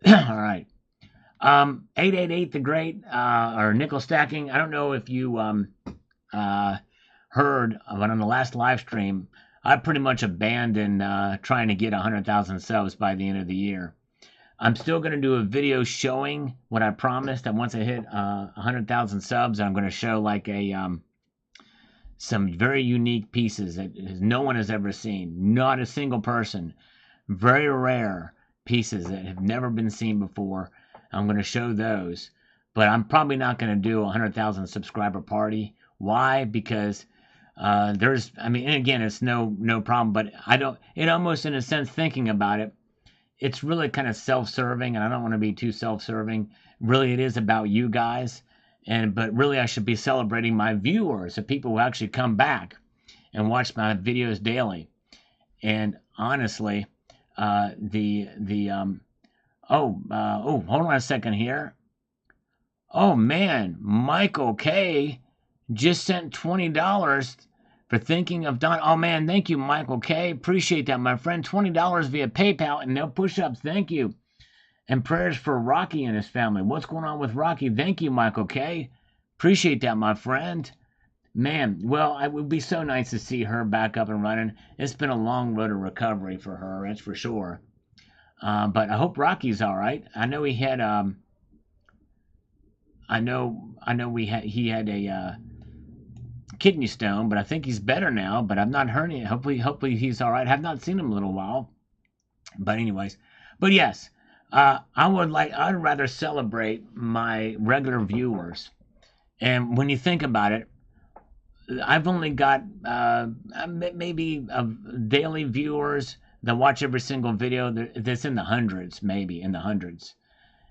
All right. 888 the Great, or nickel stacking. I don't know if you heard, but on the last live stream, I pretty much abandoned trying to get 100,000 subs by the end of the year. I'm still going to do a video showing what I promised that once I hit 100,000 subs, I'm going to show like some very unique pieces that no one has ever seen. Not a single person. Very rare pieces that have never been seen before. I'm going to show those. But I'm probably not going to do a 100,000 subscriber party. Why? Because and again, it's no problem, but it almost in a sense thinking about it, it's really kind of self-serving, and I don't want to be too self-serving. Really, it is about you guys, but really I should be celebrating my viewers, the people who actually come back and watch my videos daily. And honestly, hold on a second here. Oh man, Michael K just sent $20 for thinking of Don. Oh man, thank you, Michael K. Appreciate that, my friend. $20 via PayPal and no push-ups. Thank you. And prayers for Rocky and his family. What's going on with Rocky? Thank you, Michael K. Appreciate that, my friend. Man, well, it would be so nice to see her back up and running. It's been a long road of recovery for her, that's for sure. But I hope Rocky's all right. I know he had he had a kidney stone, but I think he's better now. But I've not heard it. Hopefully he's all right. I have not seen him in a little while. But anyways, but yes, I'd rather celebrate my regular viewers. And when you think about it, I've only got maybe daily viewers that watch every single video. That's in the hundreds, maybe in the hundreds.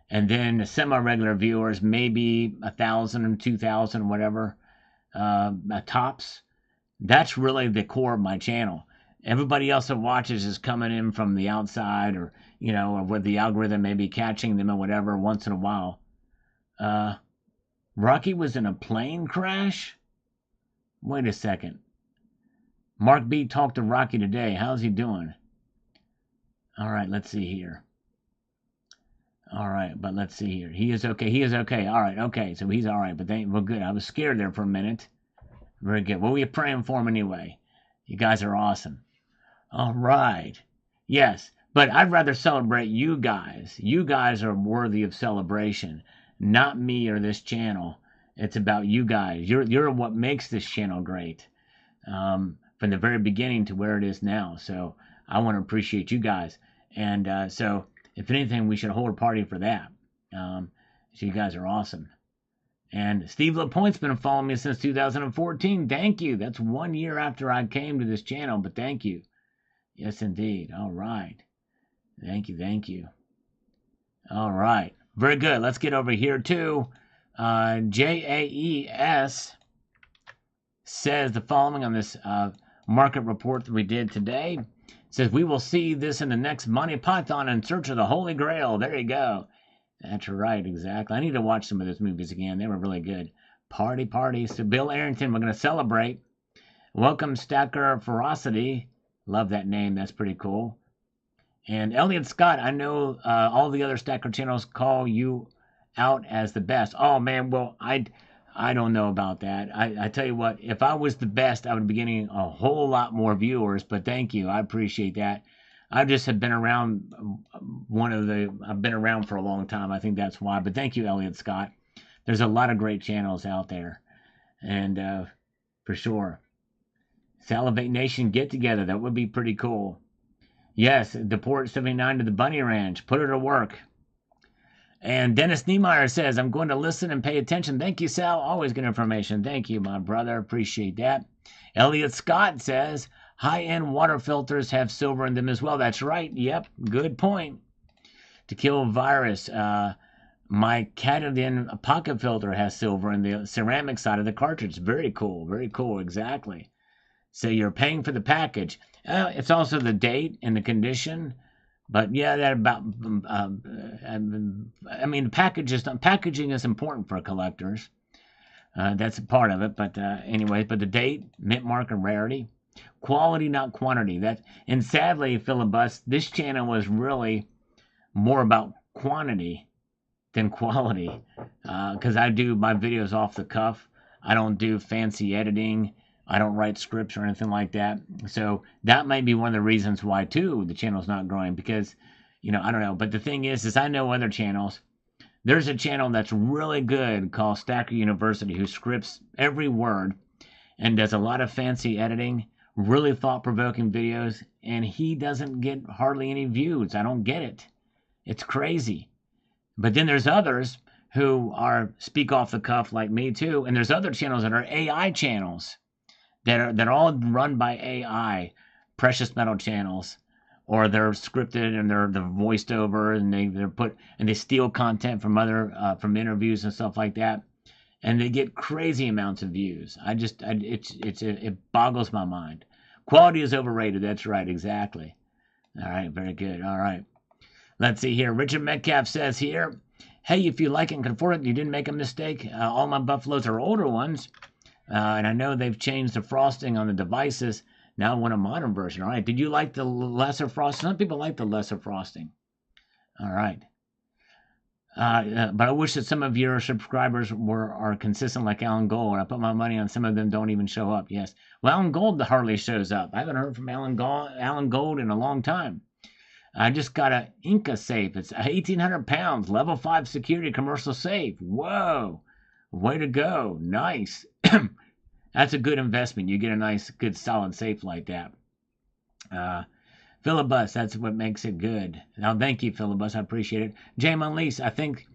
And then semi-regular viewers, maybe 1,000, 2,000, whatever, tops. That's really the core of my channel. Everybody else that watches is coming in from the outside, or or where the algorithm may be catching them or whatever once in a while. Rocky was in a plane crash? Wait a second. Mark B talked to Rocky today. How's he doing? All right, let's see here. All right, but let's see here. He is okay. He is okay. All right, okay. So he's all right, but well, good. I was scared there for a minute. Very good. Well, we're praying for him anyway. You guys are awesome. All right. Yes, but I'd rather celebrate you guys. You guys are worthy of celebration, not me or this channel. It's about you guys. You're what makes this channel great, from the very beginning to where it is now. So I want to appreciate you guys. And so if anything, we should hold a party for that. So you guys are awesome. And Steve LaPointe's been following me since 2014. Thank you. That's 1 year after I came to this channel, but thank you. Yes, indeed. All right. Thank you. Thank you. All right. Very good. Let's get over here to JAES says the following on this market report that we did today. It says, we will see this in the next Monty Python in Search of the Holy Grail. There you go. That's right, exactly. I need to watch some of those movies again. They were really good. Party. So Bill Arrington, we're going to celebrate. Welcome, Stacker Ferocity. Love that name. That's pretty cool. And Elliot Scott, I know all the other Stacker channels call you out as the best. Oh, man, well, I don't know about that. I tell you what, if I was the best, I would be getting a whole lot more viewers, but thank you. I appreciate that. I just have been around I've been around for a long time. I think that's why. But thank you, Elliot Scott. There's a lot of great channels out there. And for sure. Salivate Nation get together. That would be pretty cool. Yes, deport 79 to the Bunny Ranch. Put her to work. And Dennis Niemeyer says, I'm going to listen and pay attention. Thank you, Sal. Always good information. Thank you, my brother. Appreciate that. Elliot Scott says, high-end water filters have silver in them as well. That's right. Yep. Good point. To kill virus, my Katadyn pocket filter has silver in the ceramic side of the cartridge. Very cool. Very cool. Exactly. So you're paying for the package. It's also the date and the condition. But yeah, that about. I mean, packaging is important for collectors. That's a part of it. But anyway, but the date, mint mark, and rarity. Quality, not quantity. And sadly, Philibus, this channel was really more about quantity than quality, because I do my videos off the cuff. I don't do fancy editing. I don't write scripts or anything like that. So that might be one of the reasons why too the channel's not growing, because I don't know. But the thing is I know other channels. There's a channel that's really good called Stacker University, who scripts every word and does a lot of fancy editing, really thought-provoking videos, and he doesn't get hardly any views. I don't get it. It's crazy. But then there's others who speak off the cuff like me too, and there's other channels that are AI channels that are all run by AI, precious metal channels, or they're scripted and they're voiced over, and they steal content from from interviews and stuff like that. And they get crazy amounts of views. It boggles my mind. Quality is overrated. That's right, exactly. All right, very good. All right. Let's see here. Richard Metcalf says here, hey, if you like it and can afford it, you didn't make a mistake. All my Buffaloes are older ones, and I know they've changed the frosting on the devices. Now I want a modern version. All right. Did you like the lesser frosting? Some people like the lesser frosting. All right. But I wish that some of your subscribers are consistent like Alan Gold. I put my money on some of them don't even show up. Yes. Well, Alan Gold hardly shows up. I haven't heard from Alan Gold in a long time. I just got an Inca safe. It's 1,800 pounds, level 5 security commercial safe. Whoa. Way to go. Nice. That's a good investment. You get a nice, good, solid safe like that. Philibus, that's what makes it good. Now, thank you, Philibus. I appreciate it. James Unleashed, I think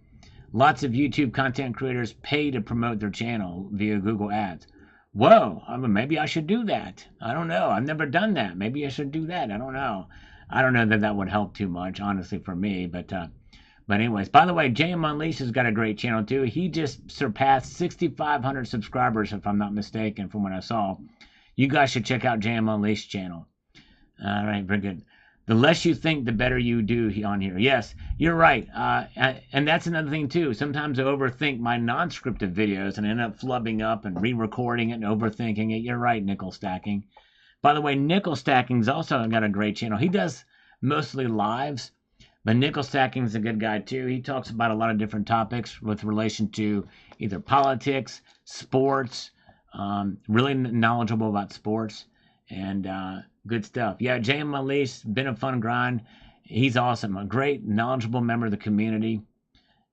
lots of YouTube content creators pay to promote their channel via Google Ads. Whoa, I mean, maybe I should do that. I don't know. I've never done that. Maybe I should do that. I don't know. I don't know that that would help too much, honestly, for me. But anyways, by the way, James Unleashed has got a great channel, too. He just surpassed 6,500 subscribers, if I'm not mistaken, from what I saw. You guys should check out James Unleashed channel. All right, very good. The less you think, the better you do on here. Yes, you're right. And that's another thing, too. Sometimes I overthink my non-scripted videos and end up flubbing up and re-recording it and overthinking it. You're right, Nickel Stacking. By the way, Nickel Stacking's also got a great channel. He does mostly lives, but Nickel Stacking's a good guy, too. He talks about a lot of different topics with relation to either politics, sports, really knowledgeable about sports, and good stuff. Yeah, James Unleashed, been a fun grind. He's awesome. A great, knowledgeable member of the community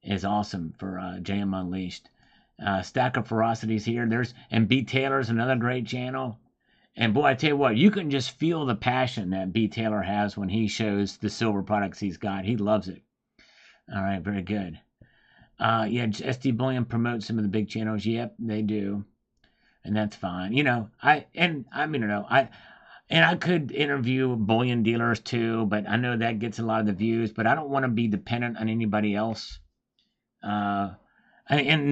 is awesome for James Unleashed. Stack of Ferocities here. And B. Taylor's another great channel. And boy, I tell you what, you can just feel the passion that B. Taylor has when he shows the silver products he's got. He loves it. All right, very good. Yeah, SD Bullion promotes some of the big channels. Yep, they do. And that's fine. I could interview bullion dealers too, but I know that gets a lot of the views, but I don't want to be dependent on anybody else. And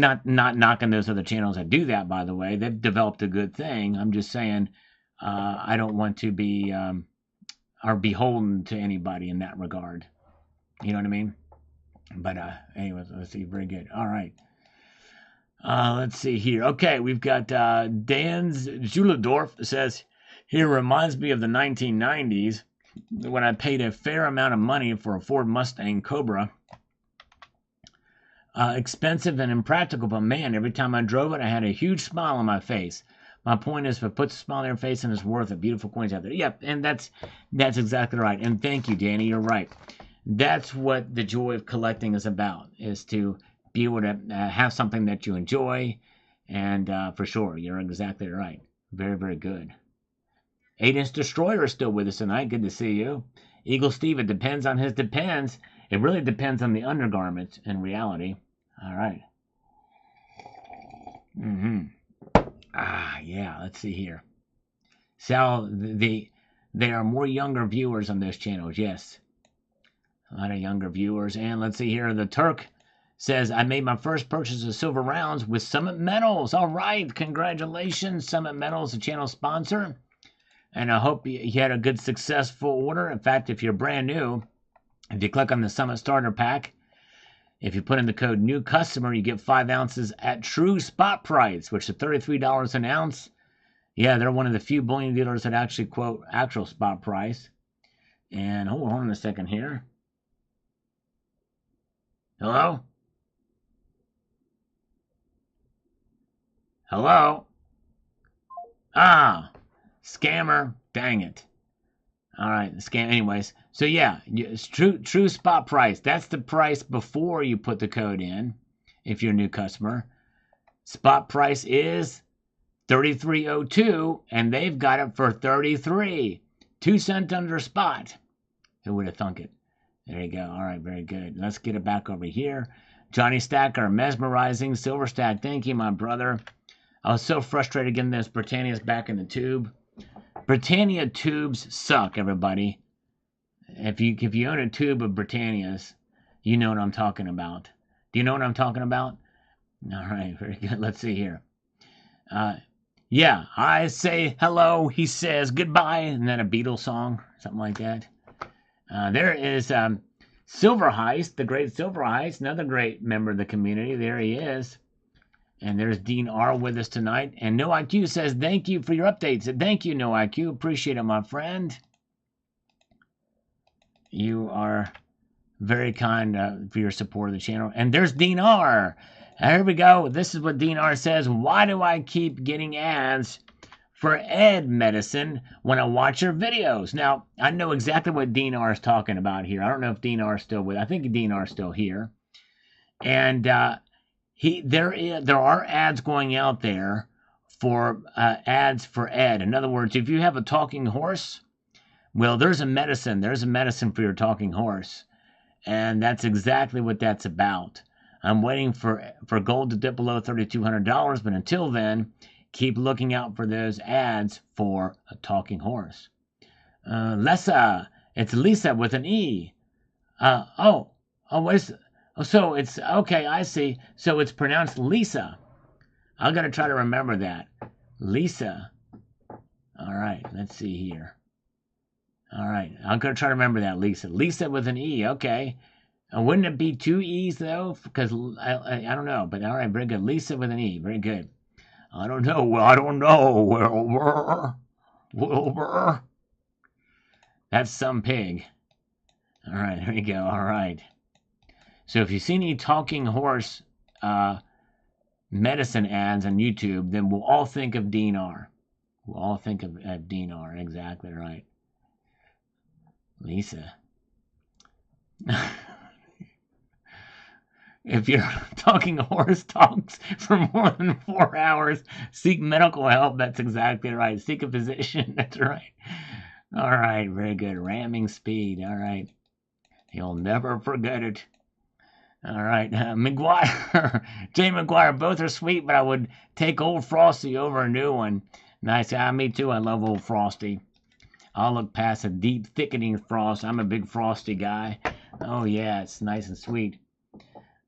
not knocking those other channels that do that, by the way. They've developed a good thing. I'm just saying I don't want to be or beholden to anybody in that regard. You know what I mean? But anyways, let's see. Very good. All right. Let's see here. Okay, we've got Dan's Zuladorf says, here reminds me of the 1990s when I paid a fair amount of money for a Ford Mustang Cobra. Expensive and impractical, but man, every time I drove it, I had a huge smile on my face. My point is, if it puts a smile on your face, and it's worth it. Beautiful coins out there. Yep, and that's exactly right. And thank you, Danny. You're right. That's what the joy of collecting is about, is to be able to have something that you enjoy. And for sure, you're exactly right. Very, very good. 8-inch Destroyer is still with us tonight. Good to see you. Eagle Steve, it depends on his depends. It really depends on the undergarments in reality. All right. Yeah, let's see here. Sal, there are more younger viewers on those channels, yes. A lot of younger viewers. And let's see here. The Turk says, I made my first purchase of silver rounds with Summit Metals. All right. Congratulations, Summit Metals, the channel sponsor. And I hope you had a good, successful order. In fact, if you're brand new, if you click on the Summit Starter Pack, if you put in the code new customer, you get 5 ounces at true spot price, which is $33 an ounce. Yeah, they're one of the few bullion dealers that actually quote actual spot price. And hold on a second here. Hello? Hello? Scammer. Dang it. All right, the scam. Anyways, so yeah, it's true spot price. That's the price before you put the code in, if you're a new customer. Spot price is $33.02, and they've got it for $33. 2 cents under spot. Who would have thunk it? There you go. All right, very good. Let's get it back over here. Johnny Stacker, mesmerizing silver stack. Thank you, my brother. I was so frustrated getting this Britannia's back in the tube. Britannia tubes suck, everybody. If you own a tube of Britannias, you know what I'm talking about. Do you know what I'm talking about? All right, very good. Let's see here. Yeah, I say hello, he says goodbye. Isn't that a Beatles song? Something like that. There is Silver Heist, the great Silver Heist, another great member of the community. There he is. And there's Dean R. with us tonight. And No IQ says, thank you for your updates. Thank you, No IQ. Appreciate it, my friend. You are Very kind for your support of the channel. And there's Dean R. Here we go. This is what Dean R says. Why do I keep getting ads for Ed medicine when I watch your videos? Now, I know exactly what Dean R is talking about here. I don't know if Dean R is still with. I think Dean R is still here. And there are ads going out there for ads for Ed. In other words, if you have a talking horse, well, there's a medicine. There's a medicine for your talking horse. And that's exactly what that's about. I'm waiting for gold to dip below $3,200, but until then, keep looking out for those ads for a talking horse. Lisa, it's Lisa with an E. So it's, okay, I see. So it's pronounced Lisa. I'm going to try to remember that. Lisa. All right, let's see here. All right, I'm going to try to remember that, Lisa. Lisa with an E, okay. Wouldn't it be 2 E's, though? Because I don't know, but all right, very good. Lisa with an E, very good. I don't know, Wilbur. That's some pig. All right, there you go, all right. So if you see any talking horse medicine ads on YouTube, then we'll all think of Dean R. We'll all think of Dean R, exactly right. Lisa. If your talking horse talks for more than 4 hours, seek medical help. That's exactly right. Seek a physician. That's right. All right. Very good. Ramming speed. All right. You'll never forget it. All right. McGuire. Jay McGuire. Both are sweet, but I would take old Frosty over a new one. Nice. Me too. I love old Frosty. I'll look past a deep, thickening frost. I'm a big Frosty guy. Oh, yeah, it's nice and sweet.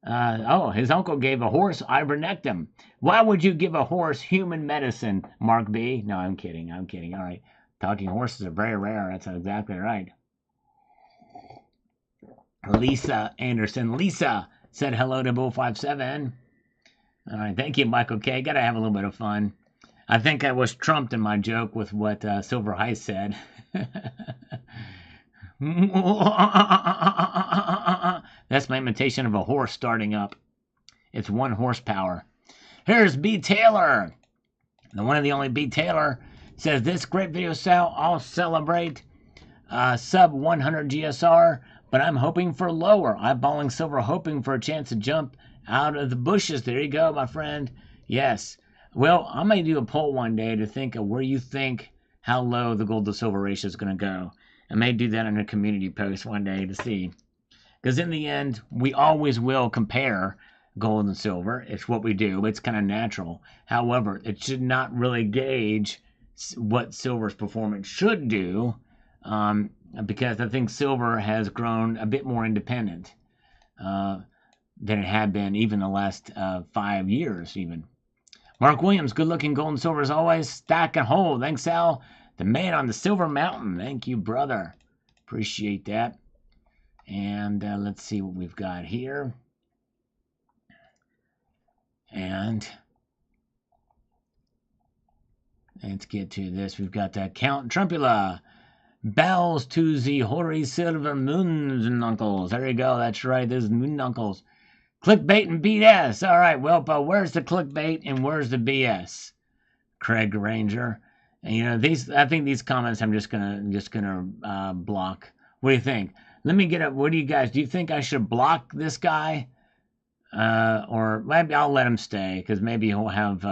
His uncle gave a horse ivermectin. Why would you give a horse human medicine, Mark B? No, I'm kidding. All right. Talking horses are very rare. That's exactly right. Lisa Anderson. Lisa said hello to Bull57. All right. Thank you, Michael K. Got to have a little bit of fun. I think I was trumped in my joke with what Silver Heist said. That's my imitation of a horse starting up. It's 1 horsepower. Here's B. Taylor. The one and the only B. Taylor says, this great video sale, I'll celebrate sub 100 GSR, but I'm hoping for lower. Eyeballing silver, hoping for a chance to jump out of the bushes. There you go, my friend. Yes. Well, I may do a poll one day to think of where you think how low the gold to silver ratio is going to go. I may do that in a community post one day to see. Because in the end, we always will compare gold and silver. It's what we do. It's kind of natural. However, it should not really gauge what silver's performance should do, because I think silver has grown a bit more independent than it had been even the last 5 years even. Mark Williams, good-looking gold and silver as always. Stack and hold. Thanks, Al. The man on the Silver Mountain. Thank you, brother. Appreciate that. And let's see what we've got here. And let's get to this. We've got Count Trumpula. Bows to the hoary silver moonuncles. There you go. That's right. Those moonuncles. Clickbait and BS. All right, well, where's the clickbait and where's the BS? Craig Ranger. And, you know, I think these comments I'm just gonna block. What do you think? Let me get up. What do you guys? Do you think I should block this guy, or maybe I'll let him stay because maybe he'll have.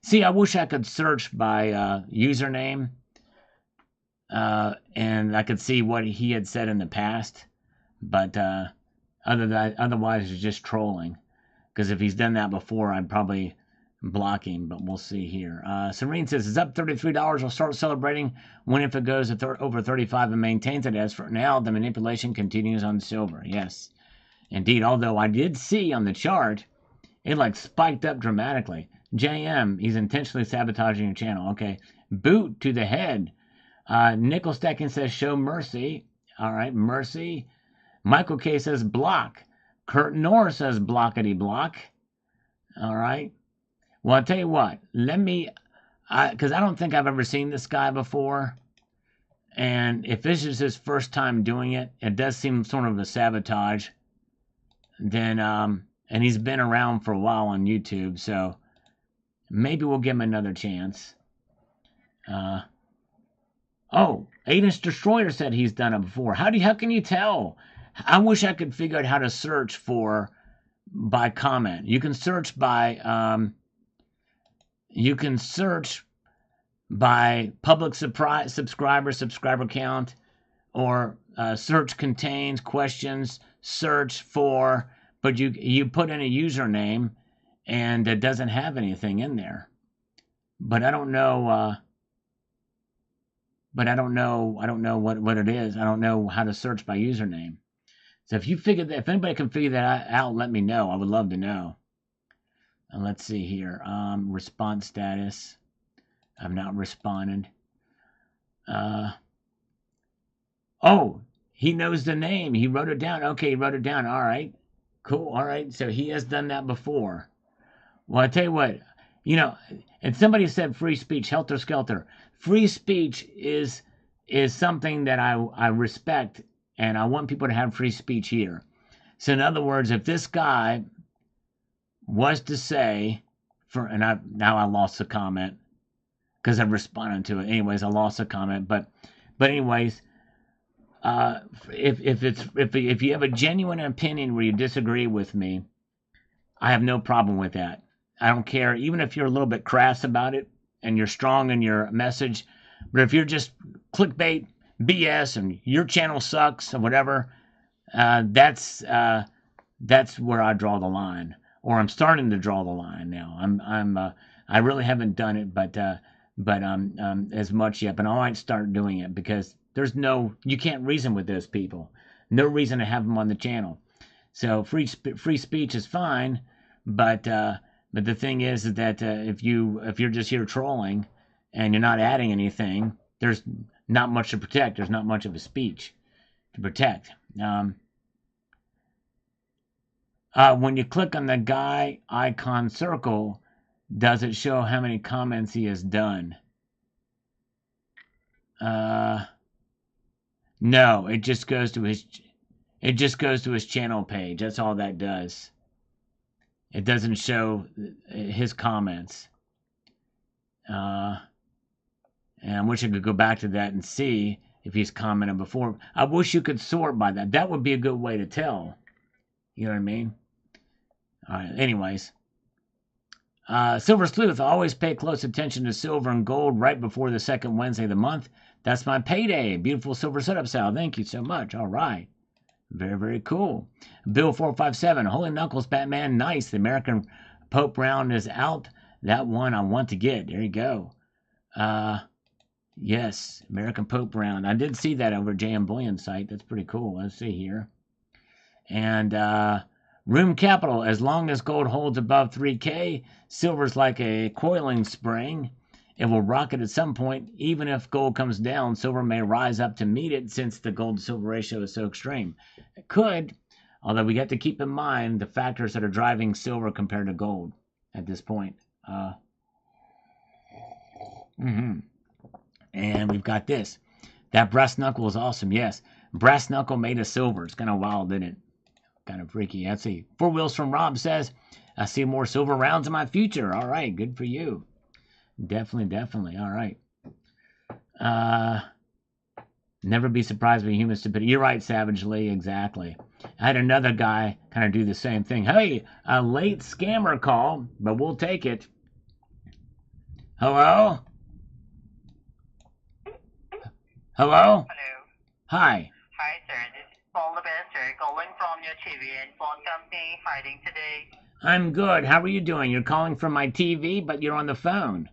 See, I wish I could search by username, and I could see what he had said in the past, but. Otherwise, it's just trolling. Because if he's done that before, I'd probably block him. But we'll see here. Serene says, it's up $33. I'll start celebrating when if it goes over 35 and maintains it. As for now, the manipulation continues on silver. Yes, indeed. Although I did see on the chart, it like spiked up dramatically. JM, he's intentionally sabotaging your channel. Okay. Boot to the head. Nickel Stacking says, show mercy. All right, mercy. Michael K says block. Kurt Norris says blockety block. All right. Well, I'll tell you what. Let me, because I don't think I've ever seen this guy before. And if this is his first time doing it, it does seem sort of a sabotage. Then, and he's been around for a while on YouTube, so maybe we'll give him another chance. Oh, 8-inch Destroyer said he's done it before. How can you tell? I wish I could figure out how to search by comment. You can search by public subscriber count, or search contains questions, search for, but you put in a username and it doesn't have anything in there. But I don't know. I don't know what it is. I don't know how to search by username. So if anybody can figure that out, let me know. I would love to know. And let's see here. Response status. I've not responded. Oh, he knows the name. He wrote it down. Okay, he wrote it down. All right. Cool. All right. So he has done that before. Well, I tell you what, and somebody said free speech, helter skelter. Free speech is something that I respect, and I want people to have free speech here. So in other words, if this guy was to say, now I lost the comment because I responded to it. Anyways, I lost the comment, but anyways, if you have a genuine opinion where you disagree with me, I have no problem with that. I don't care, even if you're a little bit crass about it and you're strong in your message. But if you're just clickbait, BS, and your channel sucks or whatever, that's where I draw the line, or I'm starting to draw the line now. I really haven't done it, but as much yet. But I might start doing it because you can't reason with those people. No reason to have them on the channel. So free speech is fine, but the thing is that if you're just here trolling and you're not adding anything, there's not much to protect. There's not much of a speech to protect. When you click on the guy icon circle, does it show how many comments he has done? No, it just goes to his channel page. That's all that does. It doesn't show his comments. And I wish I could go back to that and see if he's commented before. I wish you could sort by that. That would be a good way to tell. You know what I mean? All right. Anyways. Silver Sleuth, always pay close attention to silver and gold right before the second Wednesday of the month. That's my payday. Beautiful silver setup, Sal. Thank you so much. All right. Very, very cool. Bill 457, Holy Knuckles, Batman, nice. The American Pope round is out. That one I want to get. There you go. Yes, American Pope round. I did see that over JM Bullion's site. That's pretty cool. Let's see here. And Room Capital, as long as gold holds above 3K, silver's like a coiling spring. It will rocket at some point. Even if gold comes down, silver may rise up to meet it since the gold-to-silver ratio is so extreme. It could, although we got to keep in mind the factors that are driving silver compared to gold at this point. And we've got this. That brass knuckle is awesome. Yes, brass knuckle made of silver. It's kind of wild, isn't it? Kind of freaky. Let's see. 4 Wheels from Rob says, I see more silver rounds in my future. All right, good for you. Definitely. All right. Never be surprised by human stupidity. You're right, Savagely. Exactly. I had another guy kind of do the same thing. Hey, a late scammer call, but we'll take it. Hello? Hello? Hello. Hi. Hi, sir. This is Paul the Best, sir, calling from your TV and phone company. Hiding today. I'm good. How are you doing? You're calling from my TV, but you're on the phone.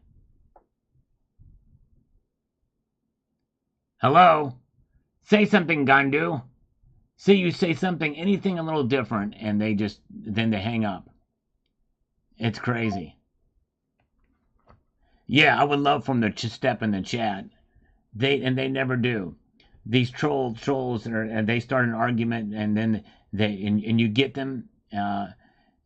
Hello? Say something, Gandu. See, you say something, anything a little different, and then they hang up. It's crazy. Yeah, I would love for them to step in the chat. They never do. These trolls, they start an argument, and then and you get them, and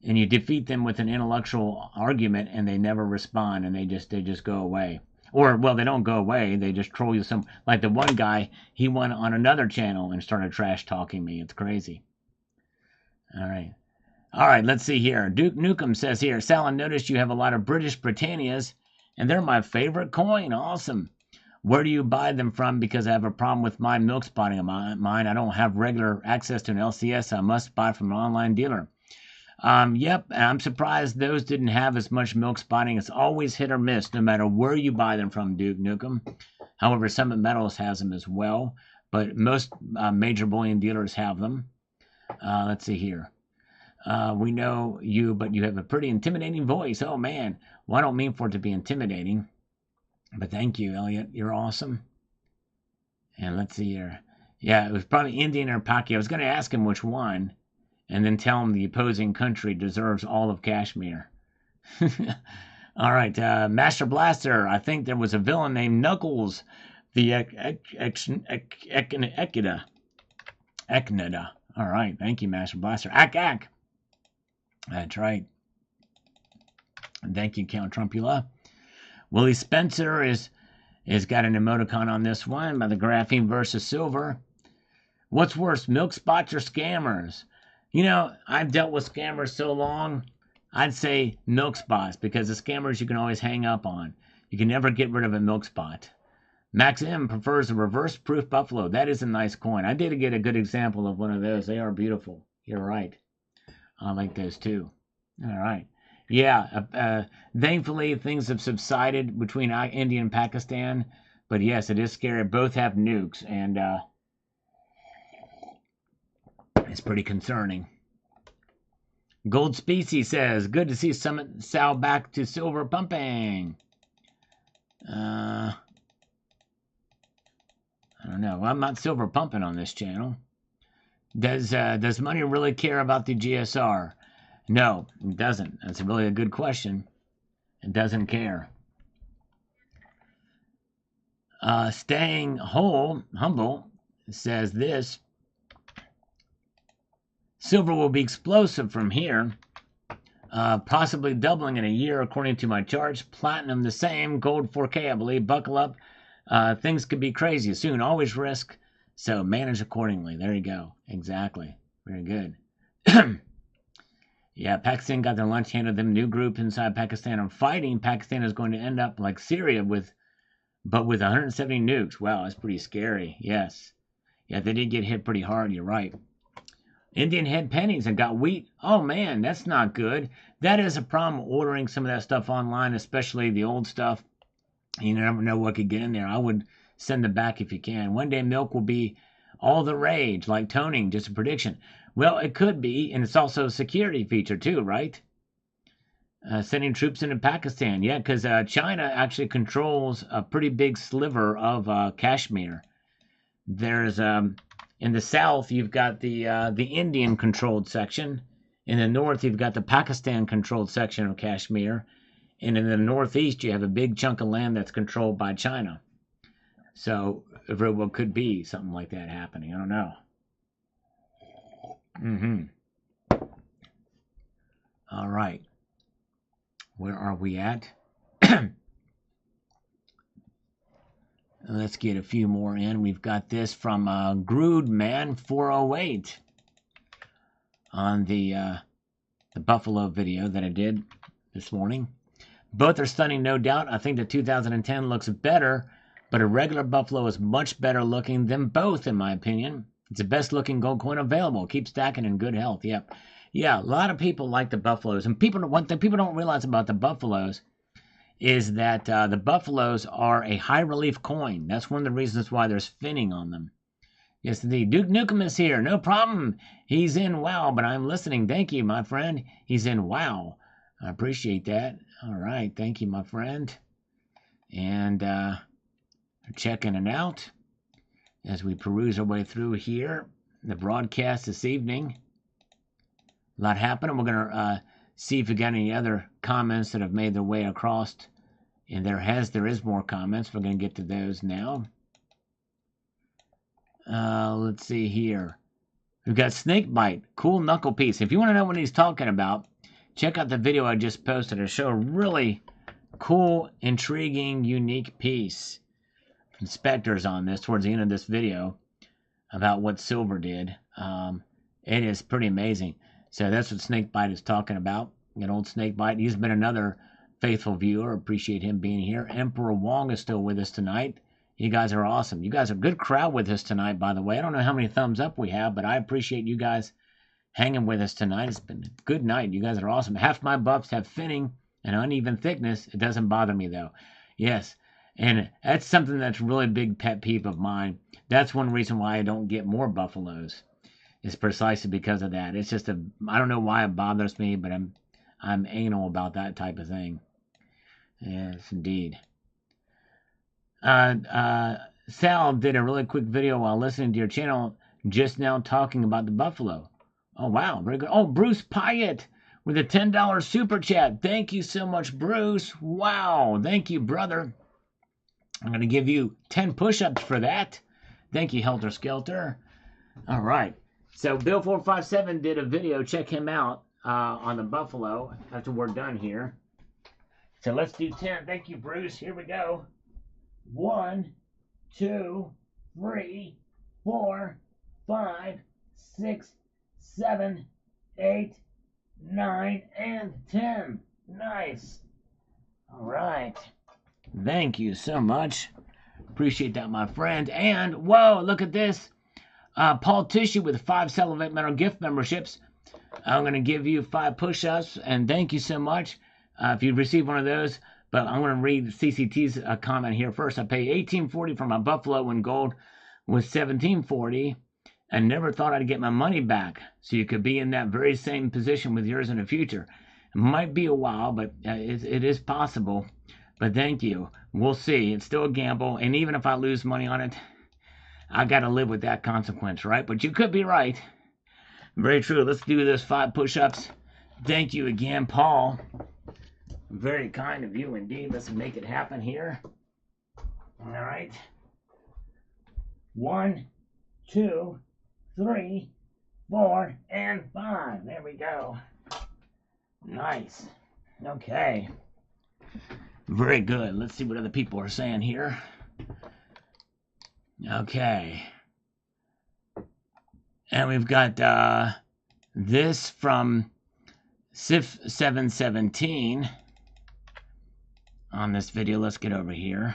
you defeat them with an intellectual argument, and they never respond, and they just go away. Or, well, they don't go away. They just troll you some. Like the one guy, he went on another channel and started trash talking me. It's crazy. All right. All right, let's see here. Duke Nukem says here, Sal, I noticed you have a lot of British Britannias, and they're my favorite coin. Awesome. Where do you buy them from? Because I have a problem with my milk spotting of mine. I don't have regular access to an LCS, so I must buy from an online dealer. Yep, and I'm surprised those didn't have as much milk spotting. It's always hit or miss, no matter where you buy them from, Duke Nukem. However, Summit Metals has them as well, but most major bullion dealers have them. Let's see here. We know you, but you have a pretty intimidating voice. Oh, man. Well, I don't mean for it to be intimidating. But thank you, Elliot. You're awesome. And let's see here. Yeah, it was probably Indian or Paki. I was going to ask him which one, and then tell him the opposing country deserves all of Kashmir. All right, Master Blaster. I think there was a villain named Knuckles, the Eknada. All right, thank you, Master Blaster. Ak. That's right. Thank you, Count Trumpula. Willie Spencer is got an emoticon on this one by the graphene versus silver. What's worse, milk spots or scammers? You know, I've dealt with scammers so long, I'd say milk spots, because the scammers you can always hang up on. You can never get rid of a milk spot. Max M prefers a reverse proof buffalo. That is a nice coin. I did get a good example of one of those. They are beautiful. You're right. I like those too. All right. Yeah, thankfully things have subsided between India and Pakistan. But yes, it is scary. Both have nukes, and it's pretty concerning. Gold Species says, good to see Summit Sal back to silver pumping. I don't know. Well, I'm not silver pumping on this channel. Does money really care about the GSR? No, it doesn't. That's really a good question. It doesn't care. Staying humble says this. Silver will be explosive from here. Possibly doubling in a year according to my charts. Platinum the same. Gold 4K, I believe. Buckle up. Things could be crazy soon. Always risk. So manage accordingly. There you go. Exactly. Very good. Yeah, Pakistan got their lunch handed them. New group inside Pakistan are fighting. Pakistan is going to end up like Syria but with 170 nukes. Wow, that's pretty scary. Yes. Yeah, they did get hit pretty hard. You're right. Indian had pennies and got wheat. Oh, man, that's not good. That is a problem ordering some of that stuff online, especially the old stuff. You never know what could get in there. I would send them back if you can. One day milk will be all the rage, like toning, just a prediction. Well, it could be, and it's also a security feature too, right? Sending troops into Pakistan. Yeah, because China actually controls a pretty big sliver of Kashmir. There's, in the south, you've got the Indian-controlled section. In the north, you've got the Pakistan-controlled section of Kashmir. And in the northeast, you have a big chunk of land that's controlled by China. So, it very well could be something like that happening. I don't know. All right. Where are we at? Let's get a few more in. We've got this from Groodman 408 on the Buffalo video that I did this morning. Both are stunning, no doubt. I think the 2010 looks better, but a regular Buffalo is much better looking than both, in my opinion. It's the best looking gold coin available. Keep stacking in good health. Yep. Yeah, a lot of people like the Buffaloes. And one thing people don't realize about the Buffaloes is that the Buffaloes are a high relief coin. That's one of the reasons why there's finning on them. Yes, indeed. Duke Nukem is here. No problem. He's in WoW, but I'm listening. Thank you, my friend. He's in WoW. I appreciate that. All right. Thank you, my friend. And checking it out as we peruse our way through here, the broadcast this evening. A lot happening. We're going to see if we got any other comments that have made their way across. And there is more comments. We're going to get to those now. Let's see here. We've got Snakebite, cool knuckle piece. If you want to know what he's talking about, check out the video I just posted. I show a really cool, intriguing, unique piece. Inspectors on this towards the end of this video about what silver did. It is pretty amazing. So that's what Snakebite is talking about. An old Snakebite. He's been another faithful viewer. Appreciate him being here. Emperor Wong is still with us tonight. You guys are awesome. You guys are a good crowd with us tonight, by the way. I don't know how many thumbs up we have, but I appreciate you guys hanging with us tonight. It's been a good night. You guys are awesome. Half my buffs have thinning and uneven thickness. It doesn't bother me, though. Yes, and that's something that's really a big pet peeve of mine. That's one reason why I don't get more buffaloes. It's precisely because of that. It's just I don't know why it bothers me, but I'm anal about that type of thing. Yes, indeed. Sal did a really quick video while listening to your channel just now talking about the buffalo. Oh, wow. Very good. Oh, Bruce Pyatt with a $10 super chat. Thank you so much, Bruce. Wow. Thank you, brother. I'm going to give you 10 push-ups for that. Thank you, Helter Skelter. All right. So Bill457 did a video. Check him out on the buffalo after we're done here. So let's do 10. Thank you, Bruce. Here we go. 1, 2, 3, 4, 5, 6, 7, 8, 9, and 10. Nice. All right. Thank you so much. Appreciate that, my friend. And, whoa, look at this. Paul Tissue with 5 Celebrate Metal gift memberships. I'm going to give you 5 push-ups, and thank you so much if you receive one of those. But I'm going to read CCT's comment here first. I paid $18.40 for my buffalo when gold was $17.40 and never thought I'd get my money back. So you could be in that very same position with yours in the future. It might be a while, but it is possible. But thank you. We'll see. It's still a gamble. And even if I lose money on it, I got to live with that consequence, right? But you could be right. Very true. Let's do this 5 push-ups. Thank you again, Paul. Very kind of you indeed. Let's make it happen here. All right. 1, 2, 3, 4, and 5. There we go. Nice. Okay. Very good. Let's see what other people are saying here. Okay. And we've got this from Sif717 on this video. Let's get over here.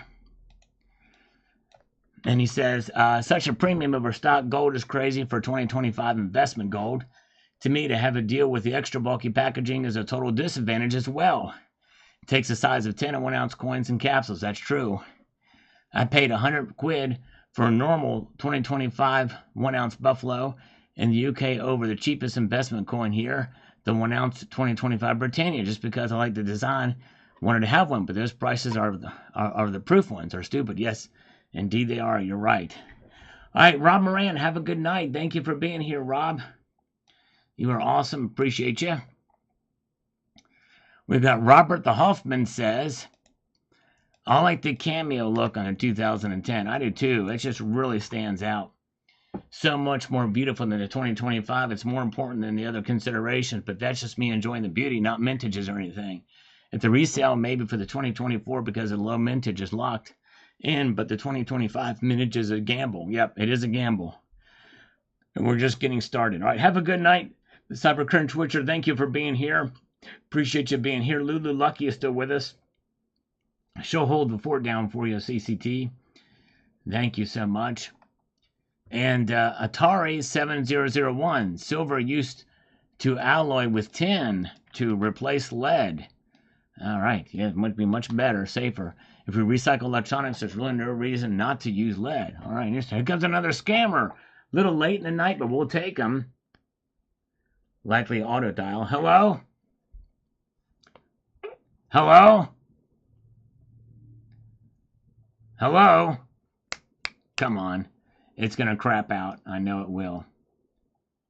And he says, such a premium over stock gold is crazy for 2025 investment gold. To me, to have a deal with the extra bulky packaging is a total disadvantage as well. It takes the size of 10 and 1 ounce coins and capsules. That's true. I paid 100 quid for a normal 2025 1 ounce buffalo in the UK over the cheapest investment coin here, the 1 ounce 2025 Britannia, just because I like the design. Wanted to have one, but those prices are the proof ones, are stupid. Yes, indeed they are. You're right. All right, Rob Moran, have a good night. Thank you for being here, Rob. You are awesome. Appreciate you. We've got Robert the Hoffman says, I like the cameo look on a 2010. I do too. It just really stands out. So much more beautiful than the 2025. It's more important than the other considerations, but that's just me enjoying the beauty, not mintages or anything. If the resale maybe for the 2024 because the low mintage is locked in, but the 2025 mintage is a gamble. Yep, it is a gamble. And we're just getting started. All right, have a good night. The Cybercurrent Twitcher, thank you for being here. Appreciate you being here. Lulu Lucky is still with us. She'll hold the fort down for you, CCT. Thank you so much. And Atari 7001, silver used to alloy with tin to replace lead. All right, yeah, it might be much better, safer. If we recycle electronics, there's really no reason not to use lead. All right, here comes another scammer. A little late in the night, but we'll take them. Likely auto dial. Hello? Hello? Hello? Come on. It's going to crap out. I know it will.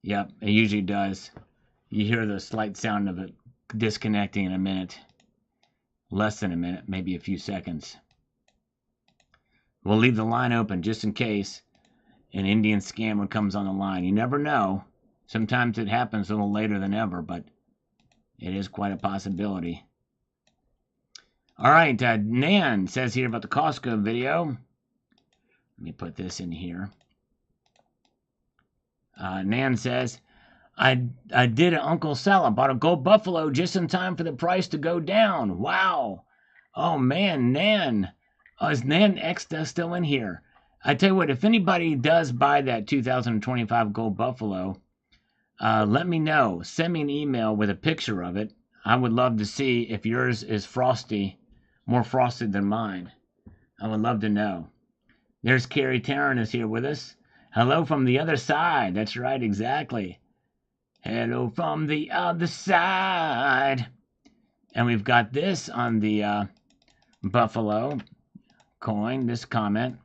Yep, it usually does. You hear the slight sound of it disconnecting in a minute. Less than a minute, maybe a few seconds. We'll leave the line open just in case an Indian scammer comes on the line. You never know. Sometimes it happens a little later than ever, but it is quite a possibility. All right, Nan says here about the Costco video. Let me put this in here. Nan says, I did an Uncle Sal. I bought a gold buffalo just in time for the price to go down. Wow. Oh, man, Nan. Is Nan X still in here? I tell you what, if anybody does buy that 2025 gold buffalo, let me know. Send me an email with a picture of it. I would love to see if yours is frosty, more frosted than mine. I would love to know. There's Carrie Tarrant is here with us. Hello from the other side. That's right, exactly. Hello from the other side. And we've got this on the buffalo coin, this comment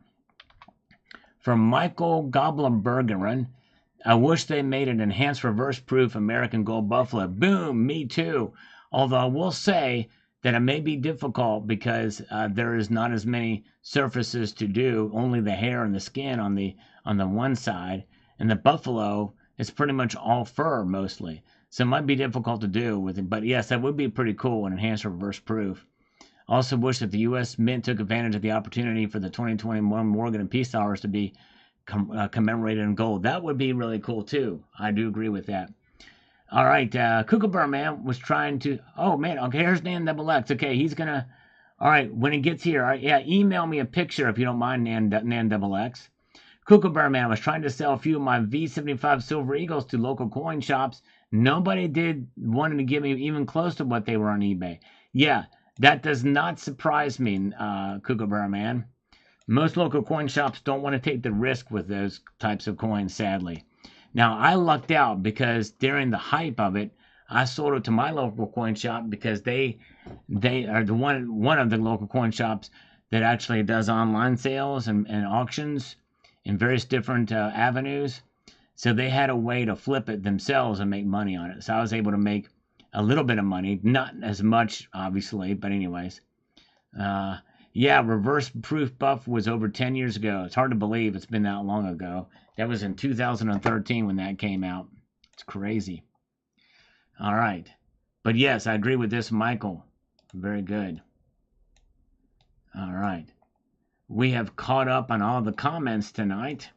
from Michael Gobblerbergerin. I wish they made an enhanced reverse proof American gold buffalo. Boom, me too. Although I will say that it may be difficult because there is not as many surfaces to do, only the hair and the skin on the one side, and the buffalo is pretty much all fur mostly. So it might be difficult to do with it, but yes, that would be pretty cool, an enhanced reverse proof. Also wish that the U.S. Mint took advantage of the opportunity for the 2021 Morgan and Peace Hours to be commemorated in gold. That would be really cool too. I do agree with that. All right, Kookaburra Man was trying to. Oh man, okay, here's Nan Double X. Okay, he's gonna. All right, when he gets here, all right, yeah, email me a picture if you don't mind, Nan Double X. Kookaburra Man was trying to sell a few of my V75 Silver Eagles to local coin shops. Nobody wanted to give me even close to what they were on eBay. Yeah, that does not surprise me, Kookaburra Man. Most local coin shops don't want to take the risk with those types of coins, sadly. Now, I lucked out because during the hype of it, I sold it to my local coin shop because they are the one of the local coin shops that actually does online sales and auctions in various different avenues. So they had a way to flip it themselves and make money on it. So I was able to make a little bit of money, not as much, obviously, but anyways. Yeah, reverse proof buff was over 10 years ago. It's hard to believe it's been that long ago. That was in 2013 when that came out. It's crazy. All right. But yes, I agree with this, Michael. Very good. All right. We have caught up on all the comments tonight.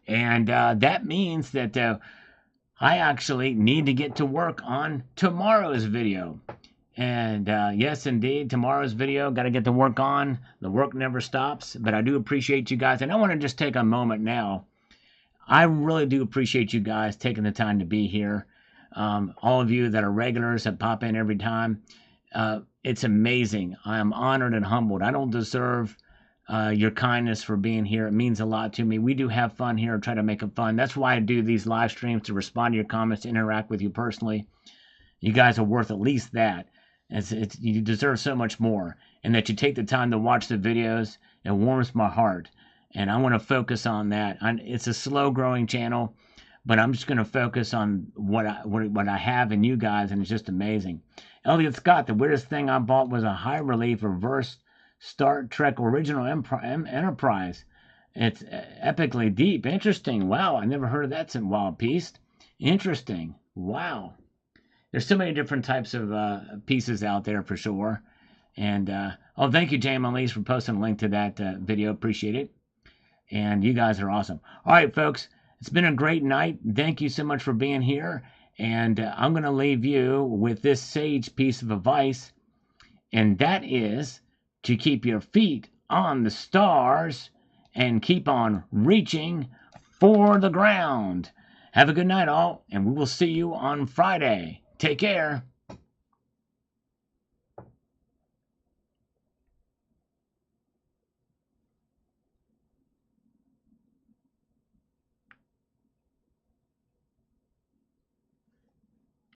And that means that I actually need to get to work on tomorrow's video. And yes, indeed, tomorrow's video, got to get to work on. The work never stops. But I do appreciate you guys. And I want to just take a moment now. I really do appreciate you guys taking the time to be here. All of you that are regulars that pop in every time. It's amazing. I am honored and humbled. I don't deserve your kindness for being here. It means a lot to me. We do have fun here, try to make it fun. That's why I do these live streams, to respond to your comments, to interact with you personally. You guys are worth at least that. You deserve so much more. And that you take the time to watch the videos, it warms my heart. And I want to focus on that. It's a slow-growing channel, but I'm just going to focus on what I have in you guys, and it's just amazing. Elliot Scott, the weirdest thing I bought was a high-relief reverse Star Trek Original Enterprise. It's epically deep. Interesting. Wow, I never heard of that since Wild Piece. Interesting. Wow. There's so many different types of pieces out there for sure. And, oh, thank you, Jane Elise, for posting a link to that video. Appreciate it. And you guys are awesome. All right, folks, it's been a great night. Thank you so much for being here. And I'm going to leave you with this sage piece of advice. And that is to keep your feet on the stars and keep on reaching for the ground. Have a good night, all, and we will see you on Friday. Take care.